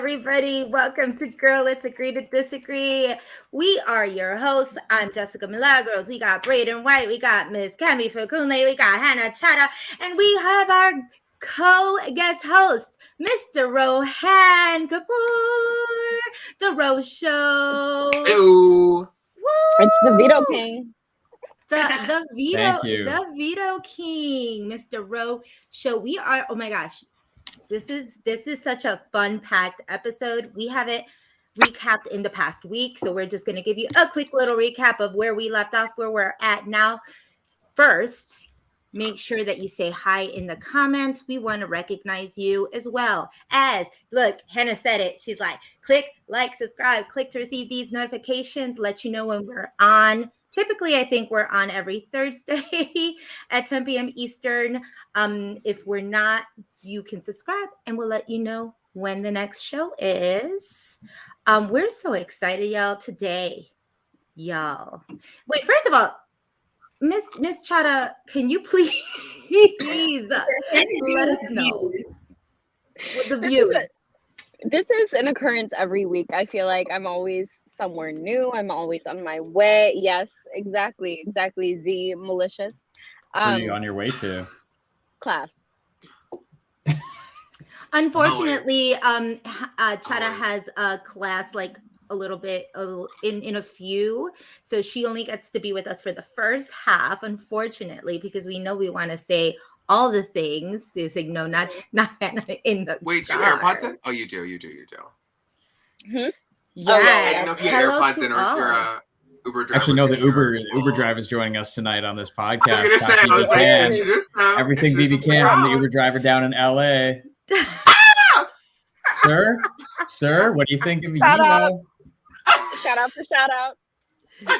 everybody. Welcome to Girl, Let's Agree to Disagree. We are your hosts. I'm Jessica Milagros. We got Braden White. We got Miss Kemi Fakunle. We got Hannah Chada. And we have our co-guest host, Mr. Rohan Kapoor. The Ro Show. Hello. Woo! It's the Veto King. The Thank you. Veto King, Mr. Ro Show. We are, oh my gosh. This is such a fun-packed episode. We have it recapped in the past week, so we're just going to give you a quick little recap of where we left off, where we're at now. First, make sure that you say hi in the comments. We want to recognize you as well. Look, Hannah said it. She's like, click, like, subscribe, click to receive these notifications, let you know when we're on. Typically, I think we're on every Thursday at 10 p.m. Eastern. If we're not, you can subscribe and we'll let you know when the next show is. We're so excited, y'all, today. Y'all. Wait, first of all, Miss Chada, can you please let us know what the views? This is an occurrence every week. I feel like I'm always somewhere new. I'm always on my way. Yes, exactly. Z, malicious. Where are you on your way to? Class. Unfortunately, Chada has a class like a little bit in a few, so she only gets to be with us for the first half, unfortunately, because we know we want to say all the things. So it's like, no, not in the Wait, do you have AirPods in? Oh, you do. Yes. I didn't know if you had AirPods in or if you're a Uber driver. Actually, no, the Uber driver is joining us tonight on this podcast. I was going to say, introduce them. Everything BBCAN. I'm the Uber driver down in LA. Sir, what do you think of Shout out for shout out.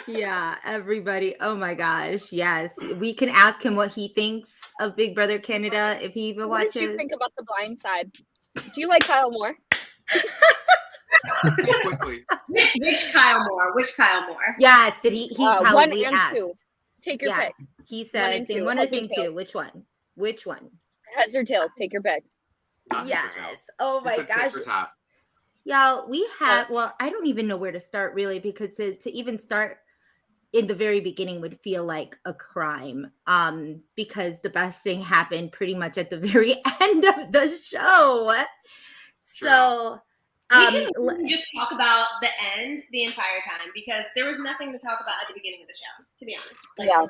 Yeah, everybody. Oh my gosh. Yes. We can ask him what he thinks of Big Brother Canada if he even watches. What did you think about The Blind Side? Do you like Kyle Moore? Let's go quickly. Which Kyle Moore? Yes. Did he probably one and asked. two. Take your pick. He said thing one or thing two. Which one? Heads or tails? Take your pick. Yes. Oh my gosh. Top. Y'all, we have, well, I don't even know where to start really, because to even start in the very beginning would feel like a crime, because the best thing happened pretty much at the very end of the show. So we can just talk about the end the entire time, because there was nothing to talk about at the beginning of the show, to be honest. Yeah.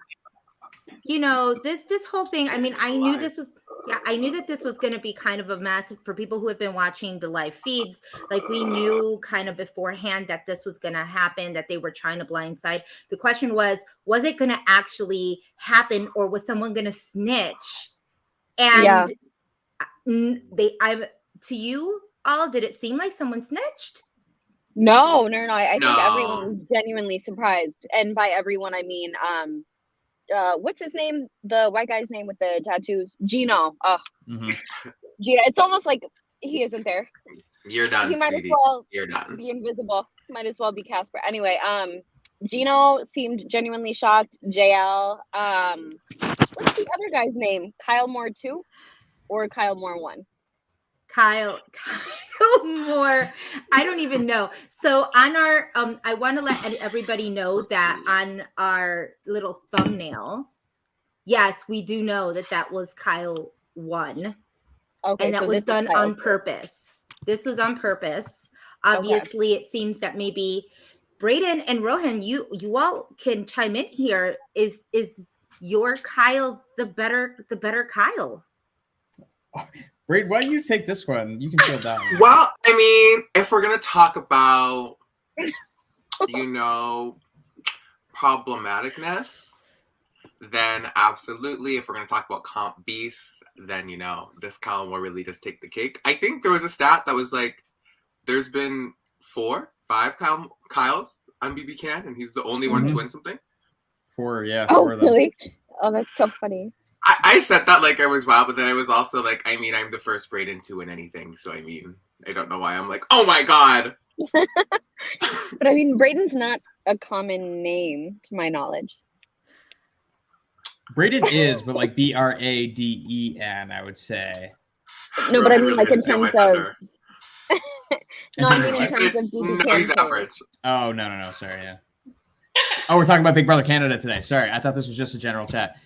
You know, this whole thing, I mean, I knew that this was going to be kind of a mess for people who have been watching the live feeds. Like, we knew kind of beforehand that this was going to happen, that they were trying to blindside. The question was it going to actually happen, or was someone going to snitch? And to you all, did it seem like someone snitched? No. I think everyone was genuinely surprised. And by everyone, I mean, what's his name? The white guy's name with the tattoos? Gino. Gino. It's almost like he isn't there. You're done, He might as sweetie. well You're done. be invisible. Might as well be Casper. Anyway, Gino seemed genuinely shocked. JL. What's the other guy's name? Kyle Moore 2 or Kyle Moore 1? Kyle Moore. I don't even know. So on our, I want to let everybody know that on our little thumbnail, yes, we do know that was Kyle 1. Okay, and that so was this done is Kyle on purpose. This was on purpose. Obviously, It seems that maybe Braden and Rohan, you all can chime in here. Is your Kyle the better Kyle? Braden, why don't you take this one? You can feel down. Well, I mean, if we're going to talk about, problematicness, then absolutely. If we're going to talk about comp beasts, then, this Kyle will really just take the cake. I think there was a stat that was like, there's been 5 Kyles on BBCAN, and he's the only one to win something. 4, yeah. Oh, 4 of them. really? Oh, that's so funny. I said that like I was wild, but then I was also like, I mean, I'm the first Braden to win anything, so I mean, I don't know why I'm like, oh my god. But I mean, Braden's not a common name to my knowledge. Braden is, but like Braden, I would say. No, but I mean, like in terms of No, I mean in What? terms of BBCAN Nobody's polls. efforts. Oh, no. Sorry, yeah. Oh, we're talking about Big Brother Canada today. Sorry, I thought this was just a general chat.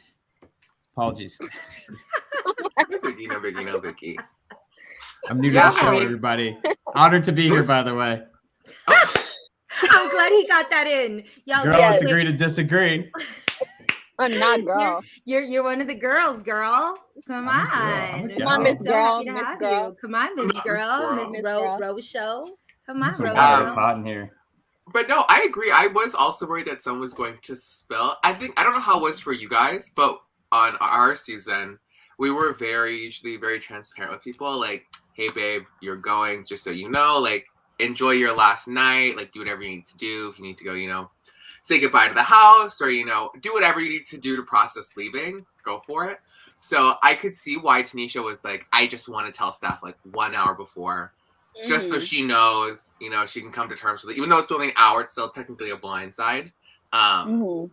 Apologies. No biggie, no biggie, no biggie. I'm new to Yeah, the show, I mean- everybody. Honored to be here, by the way. I'm glad he got that in. Y'all, Girl, yes. let's agree to disagree. I'm not girl. You're one of the girls, girl. Come I'm a girl. on. I'm a Come on, girl. Miss So Girl, happy to Miss have Girl. you. Come on, Miss Miss Girl. Girl. Miss Miss Ro Girl. Ro Show. Come on, Some Ro water. Show. It's hot in here. But no, I agree. I was also worried that someone was going to spill. I don't know how it was for you guys, but on our season, we were usually very transparent with people. Like, hey, babe, you're going, just so you know, like, enjoy your last night. Like, do whatever you need to do. If you need to go, say goodbye to the house or, do whatever you need to do to process leaving. Go for it. So I could see why Tanisha was like, I just want to tell Steph like 1 hour before. Just so she knows, she can come to terms with it. Even though it's only an hour, it's still technically a blindside. But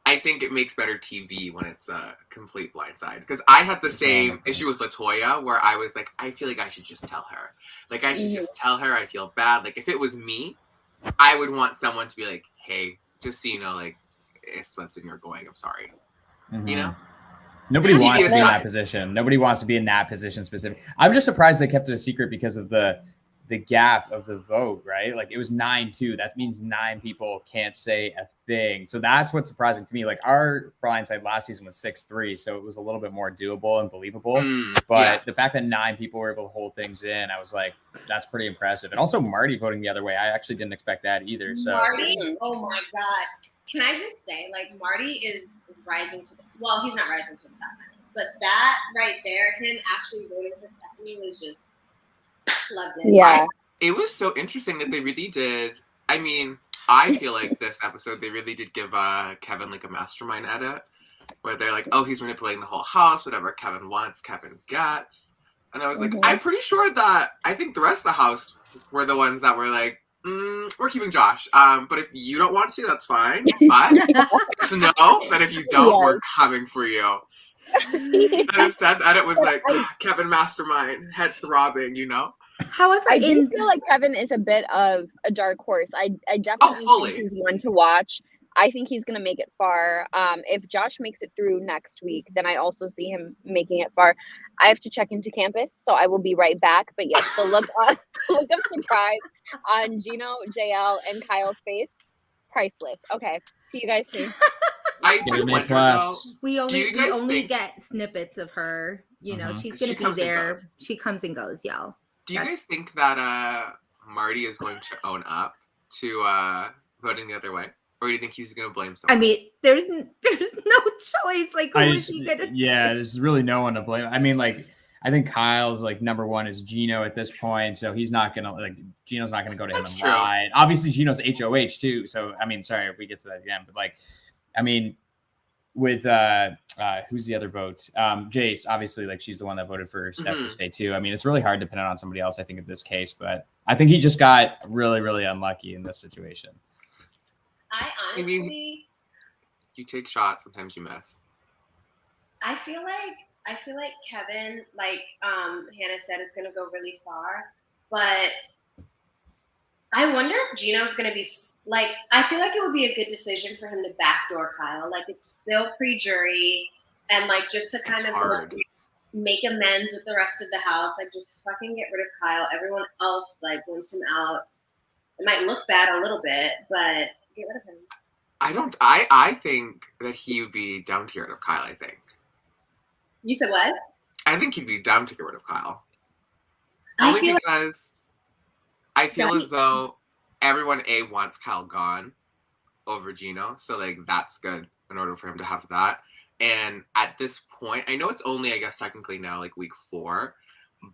I think it makes better TV when it's a complete blindside. Because I had the same issue with LaToya where I was like, I feel like I should just tell her. Like, I should just tell her. I feel bad. Like, if it was me, I would want someone to be like, hey, just so you know, like, if Lipton, you're going, I'm sorry. Nobody TV wants to be in aside. that position. Nobody wants to be in that position specific. I'm just surprised they kept it a secret because of the gap of the vote, right? Like it was 9-2. That means 9 people can't say a thing. So that's what's surprising to me. Like our blindside last season was 6-3, so it was a little bit more doable and believable. But the fact that 9 people were able to hold things in, I was like, that's pretty impressive. And also Marty voting the other way, I actually didn't expect that either. So Marty, oh my God. Can I just say, like, Marty is rising to well, he's not rising to the top of this, but that right there, him actually voting for Stephanie was just loved it. Yeah. It was so interesting that they really did. I mean, I feel like this episode, they really did give Kevin like a mastermind edit where they're like, oh, he's manipulating the whole house, whatever Kevin wants, Kevin gets. And I was like, I'm pretty sure that I think the rest of the house were the ones that were like, we're keeping Josh. But if you don't want to, that's fine. But just know that if you don't, we're coming for you. And instead that it was like, Kevin mastermind, head throbbing, However, I do feel like Kevin is a bit of a dark horse. I definitely think he's one to watch. I think he's going to make it far. If Josh makes it through next week, then I also see him making it far. I have to check into campus, so I will be right back. But yes, the look of surprise on Gino, JL, and Kyle's face, priceless. Okay, see you guys soon. I do wonder though. We only think... get snippets of her. She's going to be there. She comes and goes, y'all. Do you guys think that Marty is going to own up to voting the other way? Or do you think he's going to blame someone? I mean, there's no choice. Like, who is he going to there's really no one to blame. I mean, like, I think Kyle's like number one is Gino at this point. So he's not going to, Gino's not going to go to him and lie. Obviously, Gino's HOH too. So, I mean, sorry if we get to that again. But, I mean, with who's the other vote? Jace, obviously, she's the one that voted for Steph to stay too. I mean, it's really hard to pin it on somebody else, I think, in this case. But I think he just got really, really unlucky in this situation. I honestly, you take shots, sometimes you miss. I feel like Kevin, like Hannah said, is going to go really far, but I wonder if Gino's going to be like. I feel like it would be a good decision for him to backdoor Kyle. Like it's still pre-jury, and just to kind of make amends with the rest of the house. Like just fucking get rid of Kyle. Everyone else wants him out. It might look bad a little bit, but. Get rid of him. I think that he would be down to get rid of Kyle, I think. You said what? I think he'd be down to get rid of Kyle. Only because I feel as though everyone wants Kyle gone over Gino. So that's good in order for him to have that. And at this point, I know it's only, I guess, technically now week 4,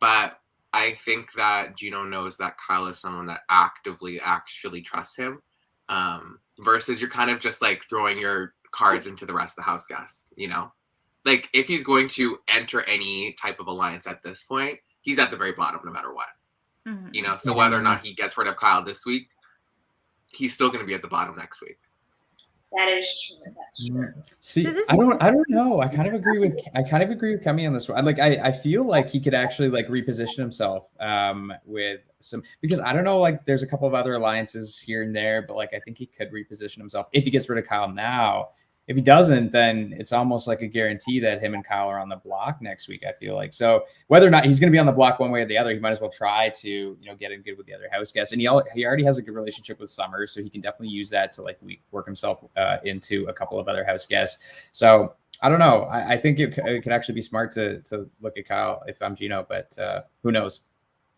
but I think that Gino knows that Kyle is someone that actively actually trusts him. Versus you're kind of just throwing your cards into the rest of the house guests, if he's going to enter any type of alliance at this point, he's at the very bottom no matter what, so whether or not he gets rid of Kyle this week, he's still going to be at the bottom next week. That is true. That's true. See, So this I don't know. I kind of agree with Kemi on this one. Like, I feel like he could actually like reposition himself with some, because I don't know, like there's a couple of other alliances here and there, but like I think he could reposition himself if he gets rid of Kyle now. If he doesn't, then it's almost like a guarantee that him and Kyle are on the block next week, I feel like. So whether or not he's going to be on the block one way or the other, he might as well try to, you know, get in good with the other house guests. And he already has a good relationship with Summer, so he can definitely use that to like work himself into a couple of other house guests. So I don't know. I think it could actually be smart to look at Kyle if I'm Gino, but who knows?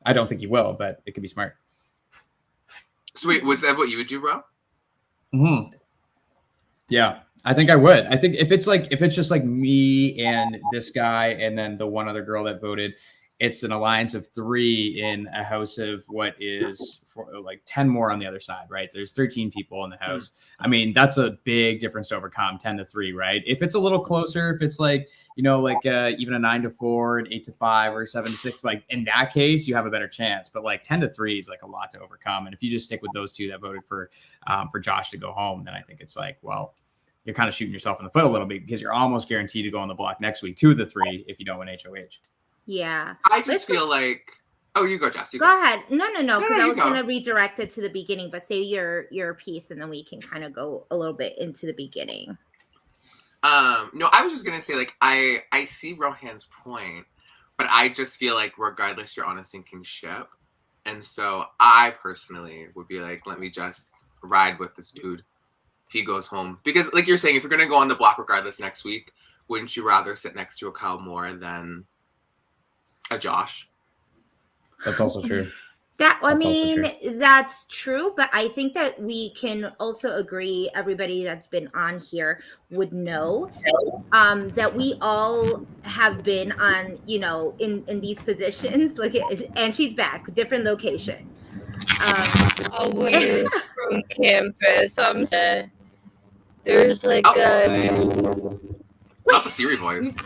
I don't think he will, but it could be smart. So wait, was that what you would do, Ro? Mm-hmm. Yeah. I think I would. I think if it's just like me and this guy and then the one other girl that voted, it's an alliance of 3 in a house of what is like 10 more on the other side, right? There's 13 people in the house. I mean, that's a big difference to overcome, 10-3, right? If it's a little closer, if it's like, you know, like even a 9-4, an 8-5, or 7-6, like in that case, you have a better chance. But like 10-3 is like a lot to overcome. And if you just stick with those 2 that voted for Josh to go home, then I think it's like, well, you're kind of shooting yourself in the foot a little bit because you're almost guaranteed to go on the block next week, 2 of the 3 if you don't win HOH. Yeah. I just feel like, oh, you go, Jess. Go ahead. No, because I was going to redirect it to the beginning, but say your piece and then we can kind of go a little bit into the beginning. No, I was just going to say, like, I see Rohan's point, but I just feel like regardless, you're on a sinking ship. And so I personally would be like, let me just ride with this dude if he goes home. Because like you're saying, if you're going to go on the block regardless next week, wouldn't you rather sit next to a Kyle more than a Josh? That's also true. That's true, but I think that we can also agree, everybody that's been on here would know that we all have been on, you know, in these positions. Look at, and she's back, different location. Away from campus. There's like not the Siri voice.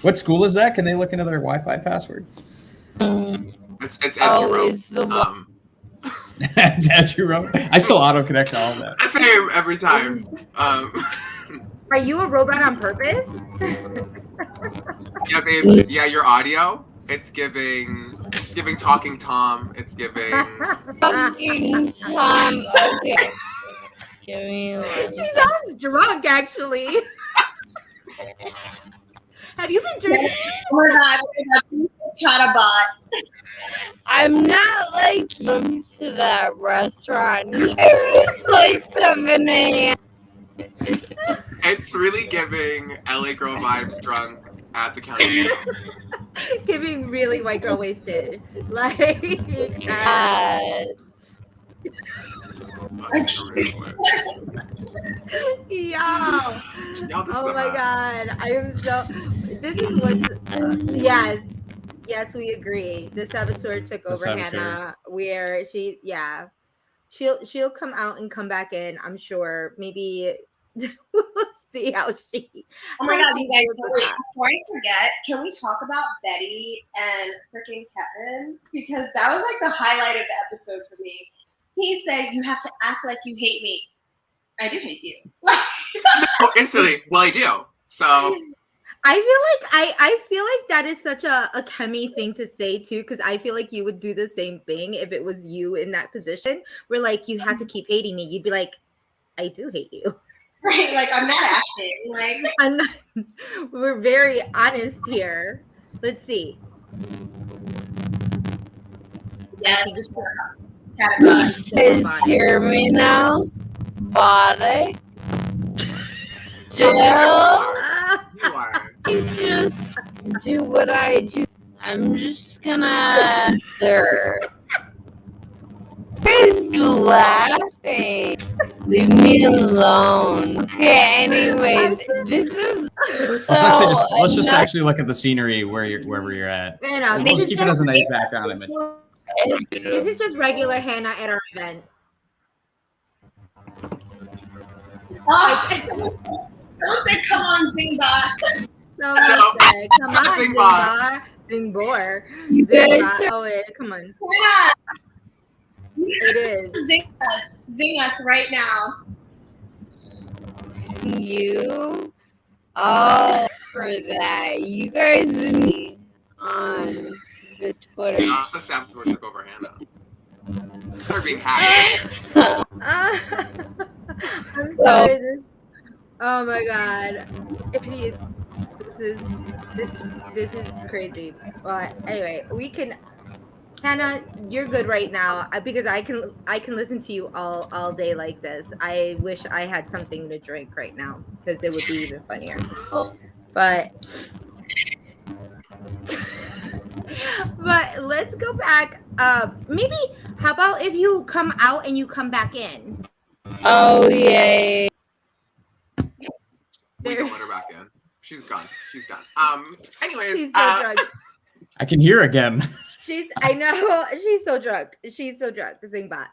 What school is that? Can they look into their Wi-Fi password? It's Andrew It's Andrew. I still auto connect to all of that. Same every time. Are you a robot on purpose? Yeah, babe. Yeah, your audio. It's giving Talking Tom. It's giving Talking Tom. Okay. Give me one. She sounds drunk, actually. Have you been drinking? Oh my God, chatterbot. I'm not like to that restaurant. It's like 7 a.m. It's really giving LA girl vibes drunk at the county jail. Giving really white girl wasted. Like Yo. Oh my God. I am so this is what's yes, we agree. The saboteur took over Hannah, where she'll come out and come back in, I'm sure. Maybe we'll see how she. Oh my God, you guys! Wait, before I forget, can we talk about Betty and freaking Kevin? Because that was like the highlight of the episode for me. He said, "You have to act like you hate me." I do hate you. Oh, instantly. Well, I do. So I feel like that is such a Kemi thing to say too, because I feel like you would do the same thing if it was you in that position where like you had to keep hating me. You'd be like, I do hate you. Right, like I'm not acting. Like I'm not. We're very honest here. Let's see. Yes. Guys hear me now? Body. Still, you are. you just do what I do. I'm just gonna. Who's laughing? Leave me alone. Okay. Anyway, this is. Let's just actually look at the scenery wherever you're at. Let's keep it as a nice background image. This is just regular Hannah at our events. Someone said, "Come on, Zingbot." Someone said, "Come on, Zingbot." Zingbot. Oh wait, come on. Yeah. It is. Zing us right now. You all for that. You guys need on the Twitter. Not the Saboteur took over Hannah. They're being hacked. I'm sorry. Oh my god. This is crazy. But anyway, we can. Hannah, you're good right now because I can listen to you all day like this. I wish I had something to drink right now because it would be even funnier. But let's go back. Maybe how about if you come out and you come back in? Oh yay! We don't let her back in. She's gone. She's done. Anyways, she's so drunk. I can hear again. I know she's so drunk. She's so drunk. Sing bot.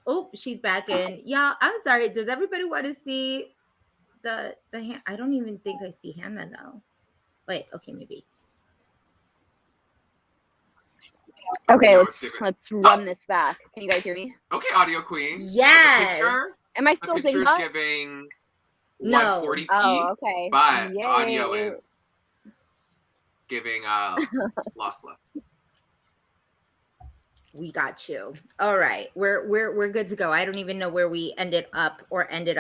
Oh, she's back in. Yeah, I'm sorry. Does everybody want to see the hand? I don't even think I see Hannah though. Wait, okay, maybe. Okay, let's run this back. Can you guys hear me? Okay, audio queen. Yes. Am I still picture's singing? giving No. 140p. Oh, okay. But Yay. audio is giving lossless. We got you. All right, we're good to go. I don't even know where we ended up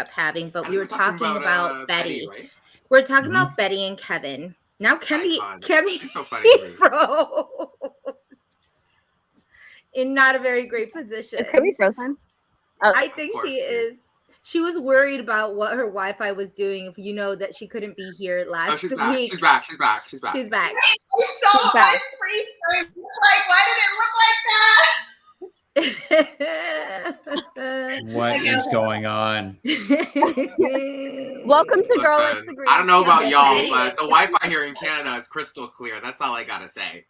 having, but we were talking about Betty. Right? We're talking about Betty and Kevin. Now Kemi She's so funny to me. froze in not a very great position. Is Kemi frozen? Oh. I think she is. She was worried about what her Wi-Fi was doing. If you know that she couldn't be here last she's week. She's back. She's back. So my face started like, why did it look like that? What is going on? Welcome to Girl Let's Listen, Agree. I don't know about y'all, but the Wi-Fi here in Canada is crystal clear. That's all I gotta say.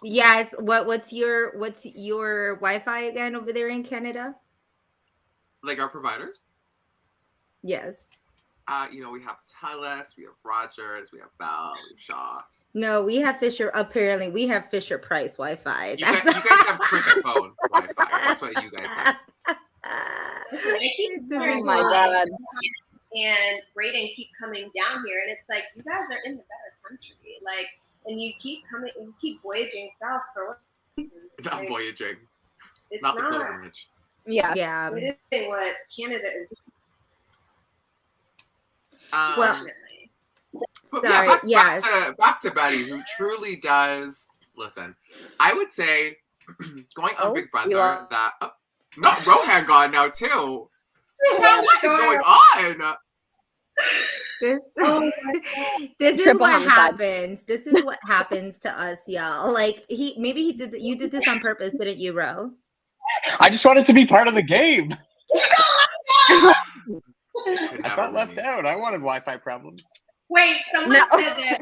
Yes. What's your Wi-Fi again over there in Canada? Like our providers? Yes. We have Telus, we have Rogers, we have Bell, we have Shaw. No, we have Fisher. Apparently, we have Fisher Price Wi-Fi. You guys have cricket phone Wi-Fi. That's what you guys have. Oh my god! And Braden keep coming down here, and it's like you guys are in the better country, like, and you keep coming, you keep voyaging south for what reason? Not like, voyaging. It's not the pilgrimage. Yeah. It is what Canada is. Unfortunately. Back to Betty, who truly does listen. I would say going on Big Brother that not Rohan gone now too. What is going on? This is what happens. This is what happens to us, y'all. Like you did this on purpose, didn't you, Ro? I just wanted to be part of the game. I felt left out. I wanted Wi-Fi problems. Wait, someone said that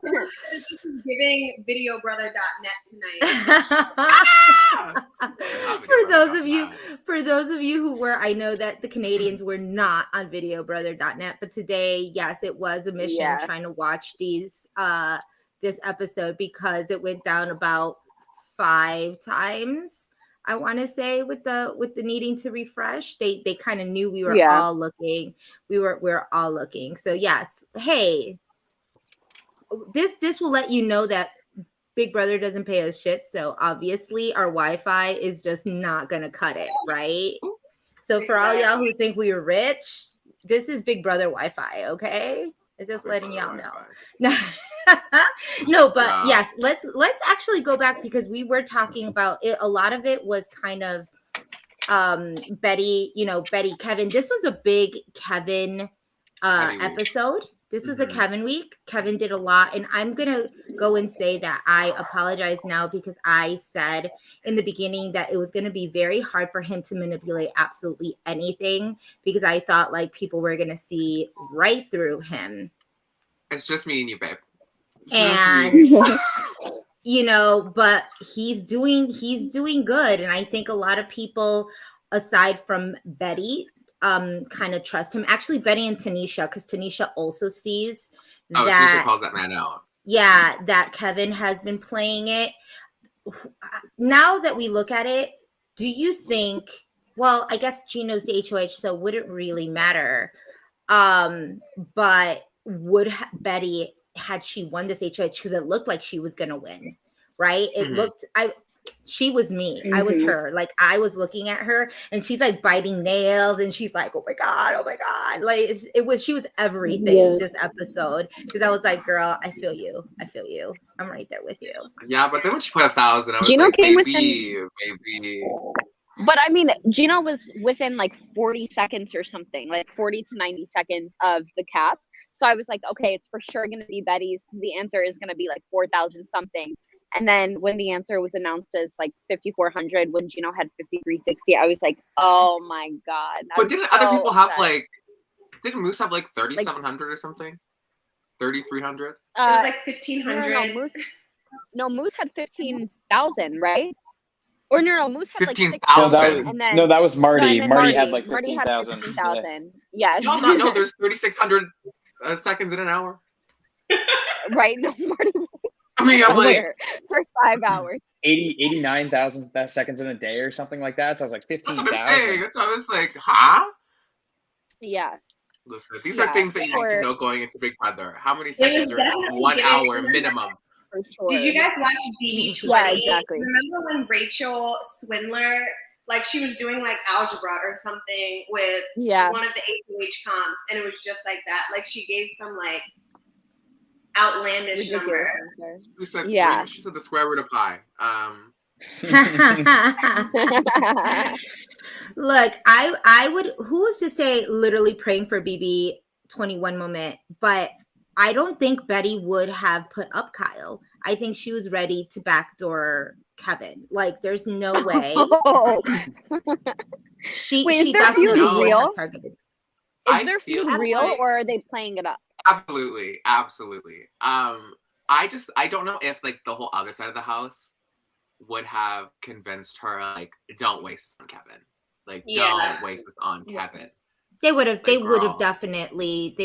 this is giving videobrother.net tonight. For those of you who were, I know that the Canadians were not on videobrother.net, but today, yes, it was a mission trying to watch this episode because it went down about 5 times. I want to say with the needing to refresh, they kind of knew we were all looking. We're all looking. So yes, hey, this will let you know that Big Brother doesn't pay us shit. So obviously our Wi-Fi is just not gonna cut it, right? So for all y'all who think we were rich, this is Big Brother Wi-Fi, okay? It's just letting y'all know. No, but yes, let's actually go back because we were talking about it. A lot of it was kind of Betty, Kevin. This was a big Kevin episode. This was a Kevin week. Kevin did a lot, and I'm gonna go and say that I apologize now because I said in the beginning that it was gonna be very hard for him to manipulate absolutely anything because I thought like people were gonna see right through him. It's just me and you, babe. And but he's doing good, and I think a lot of people aside from Betty kind of trust him. Actually, Betty and Tanisha, because Tanisha also sees Tanisha calls that man out. Yeah, that Kevin has been playing it. Now that we look at it, do you think well, I guess Gino's the HOH, so it wouldn't really matter. But would Betty, had she won this HOH, because it looked like she was gonna win, right? It looked, she was me. I was her. Like, I was looking at her, and she's like biting nails, and she's like, oh my god, like she was everything this episode, because I was like, girl, I feel you, I'm right there with you. Yeah, but then when she put 1,000, I was Gino like, came baby. But I mean, Gino was within like 40 seconds or something, like 40 to 90 seconds of the cap. So I was like, okay, it's for sure going to be Betty's, because the answer is going to be like 4,000 something. And then when the answer was announced as like 5,400, when Gino had 5,360, I was like, oh my God. But didn't other people have like, didn't Moose have like 3,700 or something? 3,300? It was like 1,500. Moose had 15,000, right? Or no, Moose had 15,000. Like and then, no, that was Marty. No, Marty had like 15,000. 15,000. Yeah. Y'all not know there's 3,600 seconds in an hour? Right? No, Marty. I mean, I'm like... For 5 hours. 89,000 seconds in a day or something like that. So I was like 15,000. That's what I'm saying. That's why I was like, huh? Yeah. Listen, these are things that you need to know going into Big Brother. How many seconds are 1 hour minimum? For sure. Did you guys watch BB20? Yeah, exactly. Remember when Rachel Swindler, like she was doing like algebra or something with one of the HOH comps, and it was just like that. Like she gave some like outlandish number. She said, she said the square root of pi. Look, I would, who was to say literally praying for BB21 moment, but I don't think Betty would have put up Kyle. I think she was ready to backdoor Kevin. Like, there's no way. She their feud real? Is their feud real, or are they playing it up? Absolutely. I don't know if like the whole other side of the house would have convinced her, like, don't waste this on Kevin. Like, don't waste this on Kevin. They would have definitely,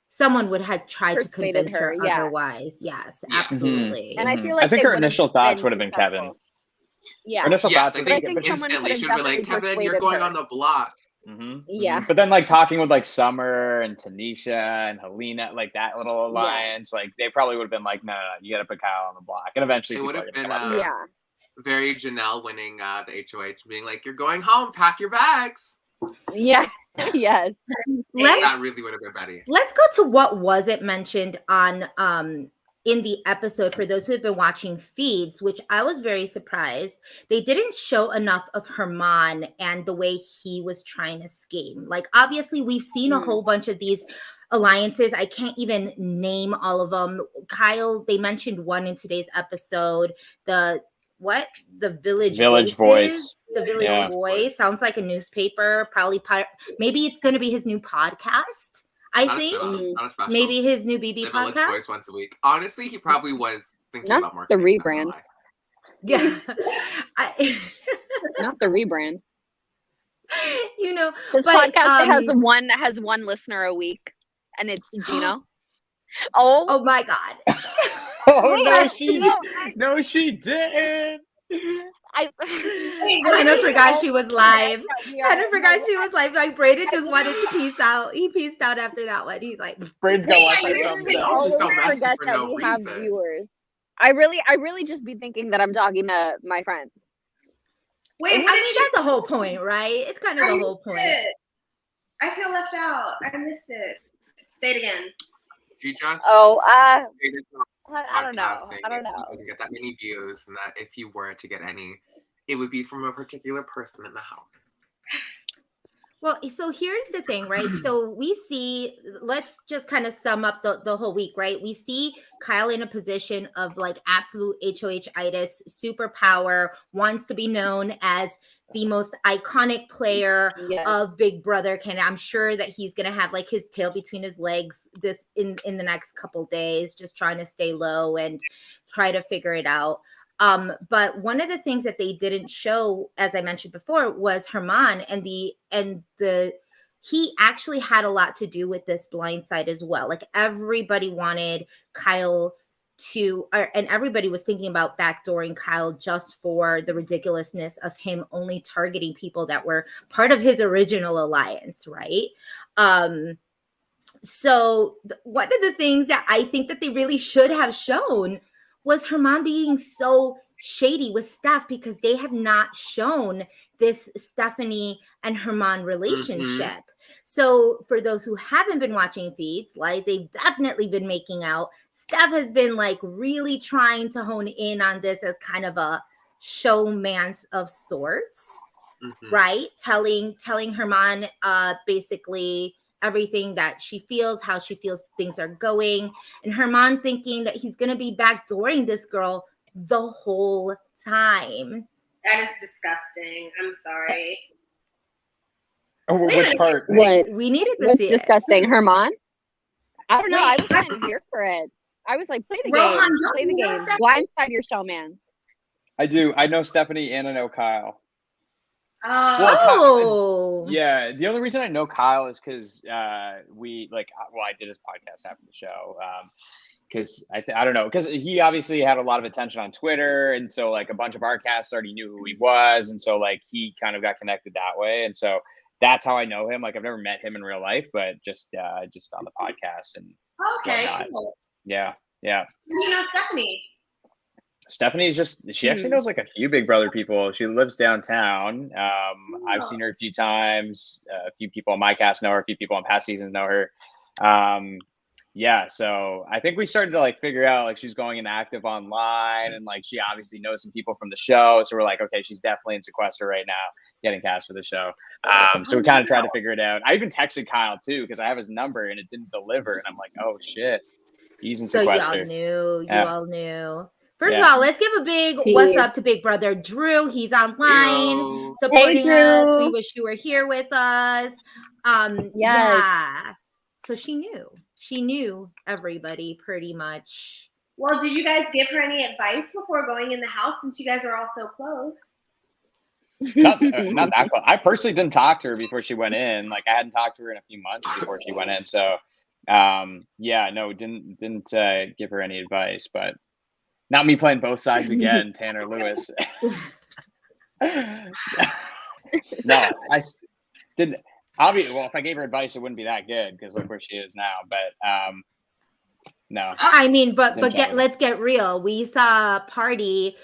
someone would have tried to convince her otherwise. Yes, absolutely. And I feel like I think her initial thoughts would have been Kevin. Yeah. Her initial thoughts would have been instantly. She would be like, Kevin, you're going on the block. Yeah. But then like talking with like Summer and Tanisha and Helena, like that little alliance, like they probably would have been like, no, you got to put Kyle on the block. And eventually it would have been very Janelle winning the HOH, being like, you're going home, pack your bags. Yeah. Yes. That really would have been Betty. Let's go to what wasn't mentioned on in the episode for those who have been watching feeds, which I was very surprised. They didn't show enough of Herman and the way he was trying to scheme. Like, obviously, we've seen a whole bunch of these alliances. I can't even name all of them. Kyle, they mentioned one in today's episode. The Village Voice. The Village Voice sounds like a newspaper. Probably maybe it's going to be his new podcast. I think maybe his new BB podcast. Village Voice once a week. Honestly, he probably was thinking about marketing. The rebrand. Yeah. Not the rebrand. You know, this podcast has one listener a week, and it's Gino. Oh my God. No, she didn't. Hannah forgot she was live. Hannah forgot she was live. Like, Brayden just wanted to peace out. He peaced out after that one. He's like, Brayden's gonna watch something. So forget for that no we reason. have viewers. I really just be thinking that I'm talking to my friends. Wait, that's the whole point, right? It's kind of the whole point. I feel left out. I missed it. Say it again. She just I don't know. It doesn't get that many views, and that if you were to get any, it would be from a particular person in the house. Well, so here's the thing, right? So we see, let's just kind of sum up the whole week, right? We see Kyle in a position of like absolute HOH-itis, superpower, wants to be known as the most iconic player of Big Brother. I'm sure that he's going to have like his tail between his legs this in the next couple days, just trying to stay low and try to figure it out. But one of the things that they didn't show, as I mentioned before, was Herman and he actually had a lot to do with this blind side as well. Like, everybody wanted Kyle and everybody was thinking about backdooring Kyle just for the ridiculousness of him only targeting people that were part of his original alliance, right? So one of the things that I think that they really should have shown was her mom being so shady with Steph, because they have not shown this Stephanie and Herman relationship. Mm-hmm. So for those who haven't been watching feeds, like, they've definitely been making out. Steph has been like really trying to hone in on this as kind of a showmance of sorts, mm-hmm. right? Telling Herman basically everything that she feels, how she feels things are going, and Herman thinking that he's going to be backdooring this girl the whole time. That is disgusting. I'm sorry. Oh, which part? What? We needed to What's see disgusting, Herman? I don't know. Wait, I was kind of here for it. I was like, play the Rohan, game. Play the game. Blindside your showman. I do. I know Stephanie and I know Kyle. Oh. Yeah. The only reason I know Kyle is because I did his podcast after the show. Because I don't know, because he obviously had a lot of attention on Twitter, and so like a bunch of our cast already knew who he was, and so like he kind of got connected that way, and so that's how I know him. Like, I've never met him in real life, but just on the podcast and whatnot. Cool. Yeah. You know Stephanie. Stephanie's she actually knows like a few Big Brother people. She lives downtown. I've seen her a few times. A few people on my cast know her. A few people on past seasons know her. Yeah, so I think we started to like figure out like she's going inactive online, and like she obviously knows some people from the show. So we're like, okay, she's definitely in sequester right now, getting cast for the show. So we kind of tried to figure it out. I even texted Kyle too, because I have his number and it didn't deliver, and I'm like, oh shit, he's in sequester. So you all knew. First of all, let's give a big what's up to Big Brother Drew. He's online supporting us. We wish you were here with us. Yeah. So she knew everybody pretty much. Well, did you guys give her any advice before going in the house, since you guys are all so close? Not that close. I personally didn't talk to her before she went in. Like, I hadn't talked to her in a few months before she went in. So, didn't give her any advice. But not me playing both sides again, Tanner Lewis. No, I didn't. Obviously, well, if I gave her advice, it wouldn't be that good, because look where she is now. But no. I mean, let's get real. We saw Party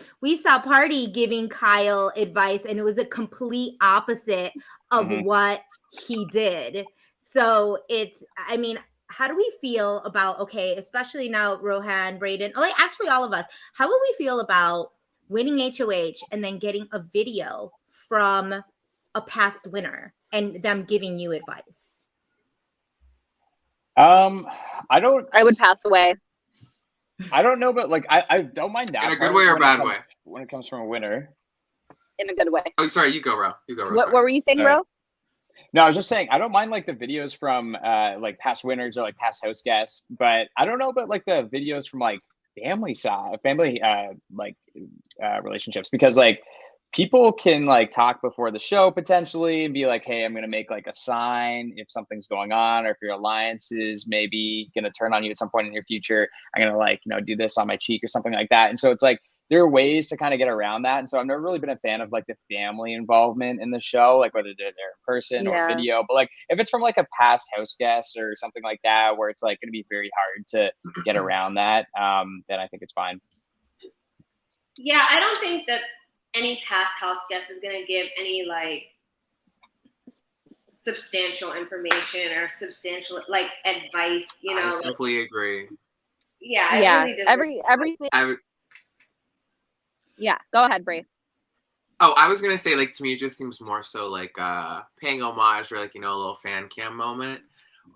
giving Kyle advice, and it was a complete opposite of what he did. So how do we feel about, especially now, Rohan, Brayden, like actually all of us, how would we feel about winning HOH and then getting a video from a past winner and them giving you advice? I would pass away. I don't know, but like I don't mind that. In a good way or bad way? When it comes from a winner. In a good way. Oh, sorry, you go, Ro. What were you saying, Ro? No, I was just saying I don't mind like the videos from like past winners or like past host guests, but I don't know about like the videos from like family relationships, because like people can like talk before the show potentially and be like, hey, I'm going to make like a sign if something's going on, or if your alliance is maybe going to turn on you at some point in your future, I'm going to like, do this on my cheek or something like that. And so it's like, there are ways to kind of get around that. And so I've never really been a fan of like the family involvement in the show, like whether they're there in person or video, but like if it's from like a past house guest or something like that, where it's like going to be very hard to get around that, then I think it's fine. Yeah, I don't think that any past house guest is going to give any like substantial information or substantial like advice, I simply agree. Yeah, really doesn't. Everything. Yeah, go ahead, Bray. Oh, I was gonna say, like, to me, it just seems more so like paying homage or like, a little fan cam moment.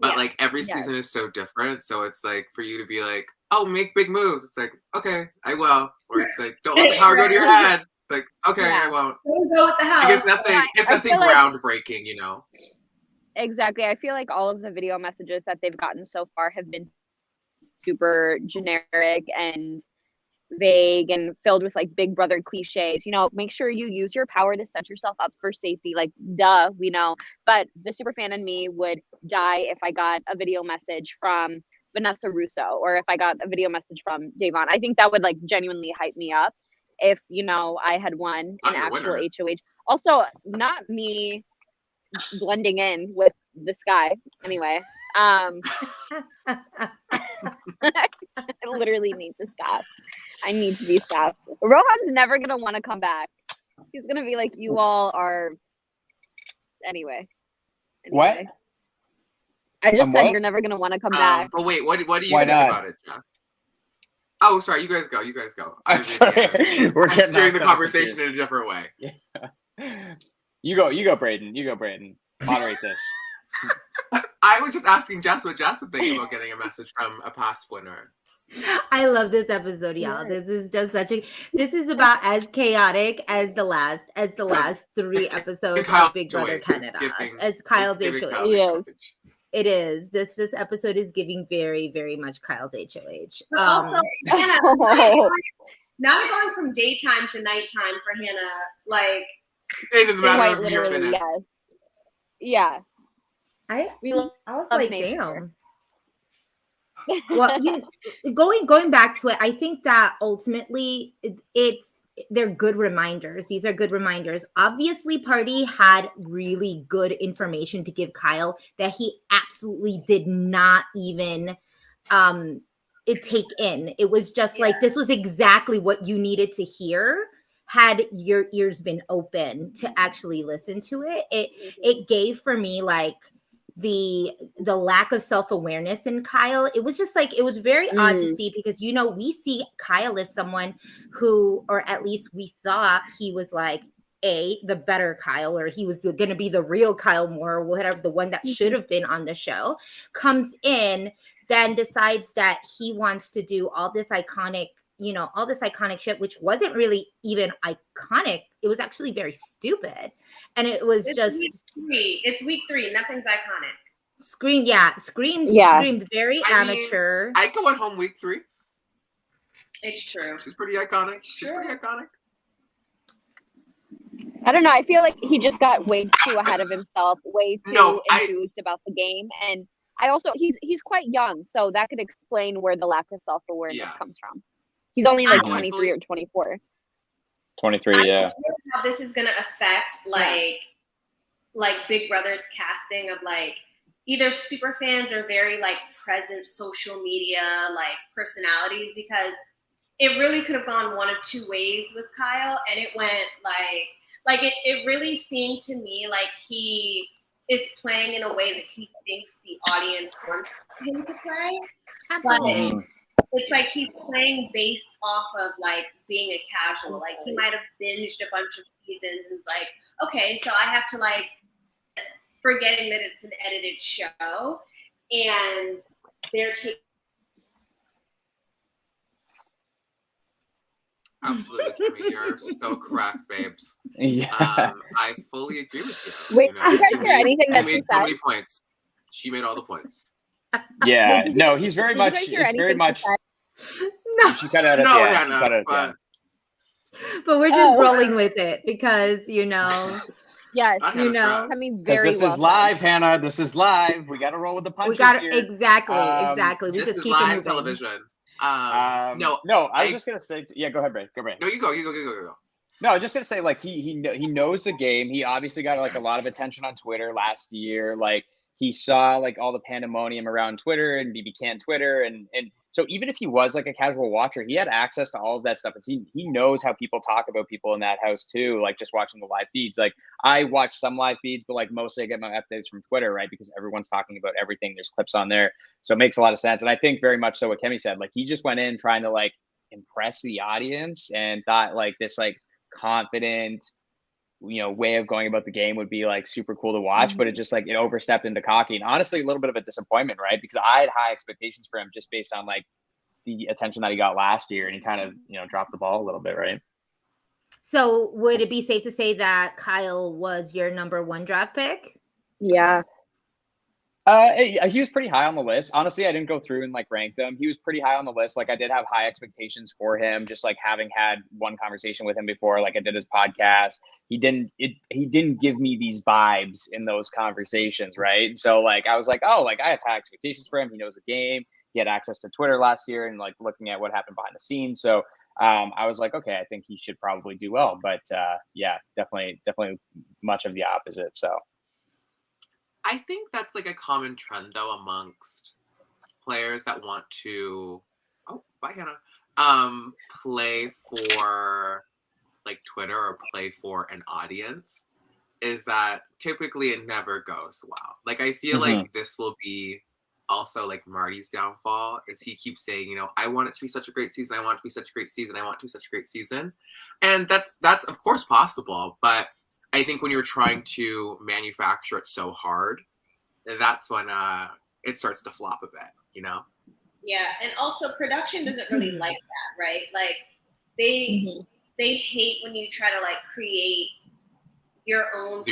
But like every season is so different, so it's like for you to be like, oh, make big moves. It's like, okay, I will. Or it's like, don't let the power go to your head. It's like, okay, I won't. Don't go with the house. It's nothing groundbreaking, Exactly. I feel like all of the video messages that they've gotten so far have been super generic and vague and filled with like Big Brother cliches. Make sure you use your power to set yourself up for safety. Like, duh, we know. But the superfan in me would die if I got a video message from Vanessa Russo, or if I got a video message from Davon. I think that would like genuinely hype me up if, you know, I had won an actual HOH. Also, not me blending in with this guy. Anyway, I literally need to stop. I need to be stopped. Rohan's never gonna want to come back. He's gonna be like, you all are. Anyway. What? I just said you're never gonna want to come back. But wait, what do you think about it, Jeff? Oh, sorry. You guys go. I'm sorry. I'm steering the conversation in a different way. Yeah. You go, Braden. Moderate this. I was just asking Jess what Jess would think about getting a message from a past winner. I love this episode, y'all. This is just this is about as chaotic as the last 3 episodes of Big Brother Canada. As Kyle's HOH. Yes. It is. This episode is giving very, very much Kyle's HOH. Also, Hannah, now they're going from daytime to nighttime for Hannah. Like, in the matter of literally, minutes. Yes. Yeah. I was like, damn. Well, going back to it, I think that ultimately they're good reminders. These are good reminders. Obviously, Party had really good information to give Kyle that he absolutely did not even take in. It was just like, this was exactly what you needed to hear had your ears been open to actually listen to it. It gave for me like the lack of self-awareness in Kyle. It was just like, it was very odd to see, because, you know, we see Kyle as someone who, or at least we thought he was like the better Kyle, or he was going to be the real Kyle Moore, or whatever, the one that should have been on the show, comes in, then decides that he wants to do all this iconic shit, which wasn't really even iconic. It was actually very stupid. And it was It's week 3. Nothing's iconic. Screamed very amateur. I go at home week 3. It's true. She's pretty iconic. I don't know. I feel like he just got way too ahead of himself, way too enthused about the game. And I also, he's quite young, so that could explain where the lack of self-awareness comes from. He's only like 23 or 24. 23, yeah. I wonder how this is going to affect like Big Brother's casting of like either super fans or very like present social media like personalities, because it really could have gone one of 2 ways with Kyle, and it went like it really seemed to me like he is playing in a way that he thinks the audience wants him to play. Absolutely. But it's like he's playing based off of like being a casual. Like he might have binged a bunch of seasons and it's like, okay, so I have to like, forgetting that it's an edited show, and they're taking. Absolutely, Kimmy, you're so correct, babes. Yeah. I fully agree with you. Wait, you guys hear anything that she made said? so many points. She made all the points. Yeah, no, he's very much. It's very much. No, she cut out at No, the end. Hannah, She cut out at the end. but we're just rolling with it because, you know. Yes, you know, I mean, because this is live, Hannah. This is live. We got to roll with the punches. We got here. exactly. We just keep live it moving. television. I was just gonna say. Yeah, go ahead, Bray. Go, Bray. No, you go. No, I was just gonna say, like he knows the game. He obviously got like a lot of attention on Twitter last year. Like he saw like all the pandemonium around Twitter and BBCAN Twitter, and so even if he was like a casual watcher, he had access to all of that stuff. And he knows how people talk about people in that house too. Like just watching the live feeds. Like I watch some live feeds, but like mostly I get my updates from Twitter, right? Because everyone's talking about everything. There's clips on there, so it makes a lot of sense. And I think very much so what Kemi said. Like he just went in trying to like impress the audience and thought like this like confident, you know, way of going about the game would be like super cool to watch, but it just like it overstepped into cocky, and honestly a little bit of a disappointment, right? Because I had high expectations for him just based on like the attention that he got last year, and he kind of, you know, dropped the ball a little bit, right? So would it be safe to say that Kyle was your number 1 draft pick? Yeah. He was pretty high on the list. Honestly, I didn't go through and like rank them. He was pretty high on the list. Like I did have high expectations for him, just like having had one conversation with him before. Like I did his podcast. He didn't give me these vibes in those conversations, right? So like I was like, oh, like I have high expectations for him. He knows the game. he had access to Twitter last year and like looking at what happened behind the scenes. So I was like, okay, I think he should probably do well. But yeah, definitely much of the opposite. So I think that's like a common trend though amongst players that want to bye Hannah. Play for like Twitter or play for an audience, is that typically it never goes well. Like I feel like this will be also like Marty's downfall, is he keeps saying, you know, I want it to be such a great season, I want it to be such a great season, I want it to be such a great season. And that's of course possible, but I think when you're trying to manufacture it so hard, that's when it starts to flop a bit, you know? Yeah, and also production doesn't really like that, right? Like they hate when you try to like create your own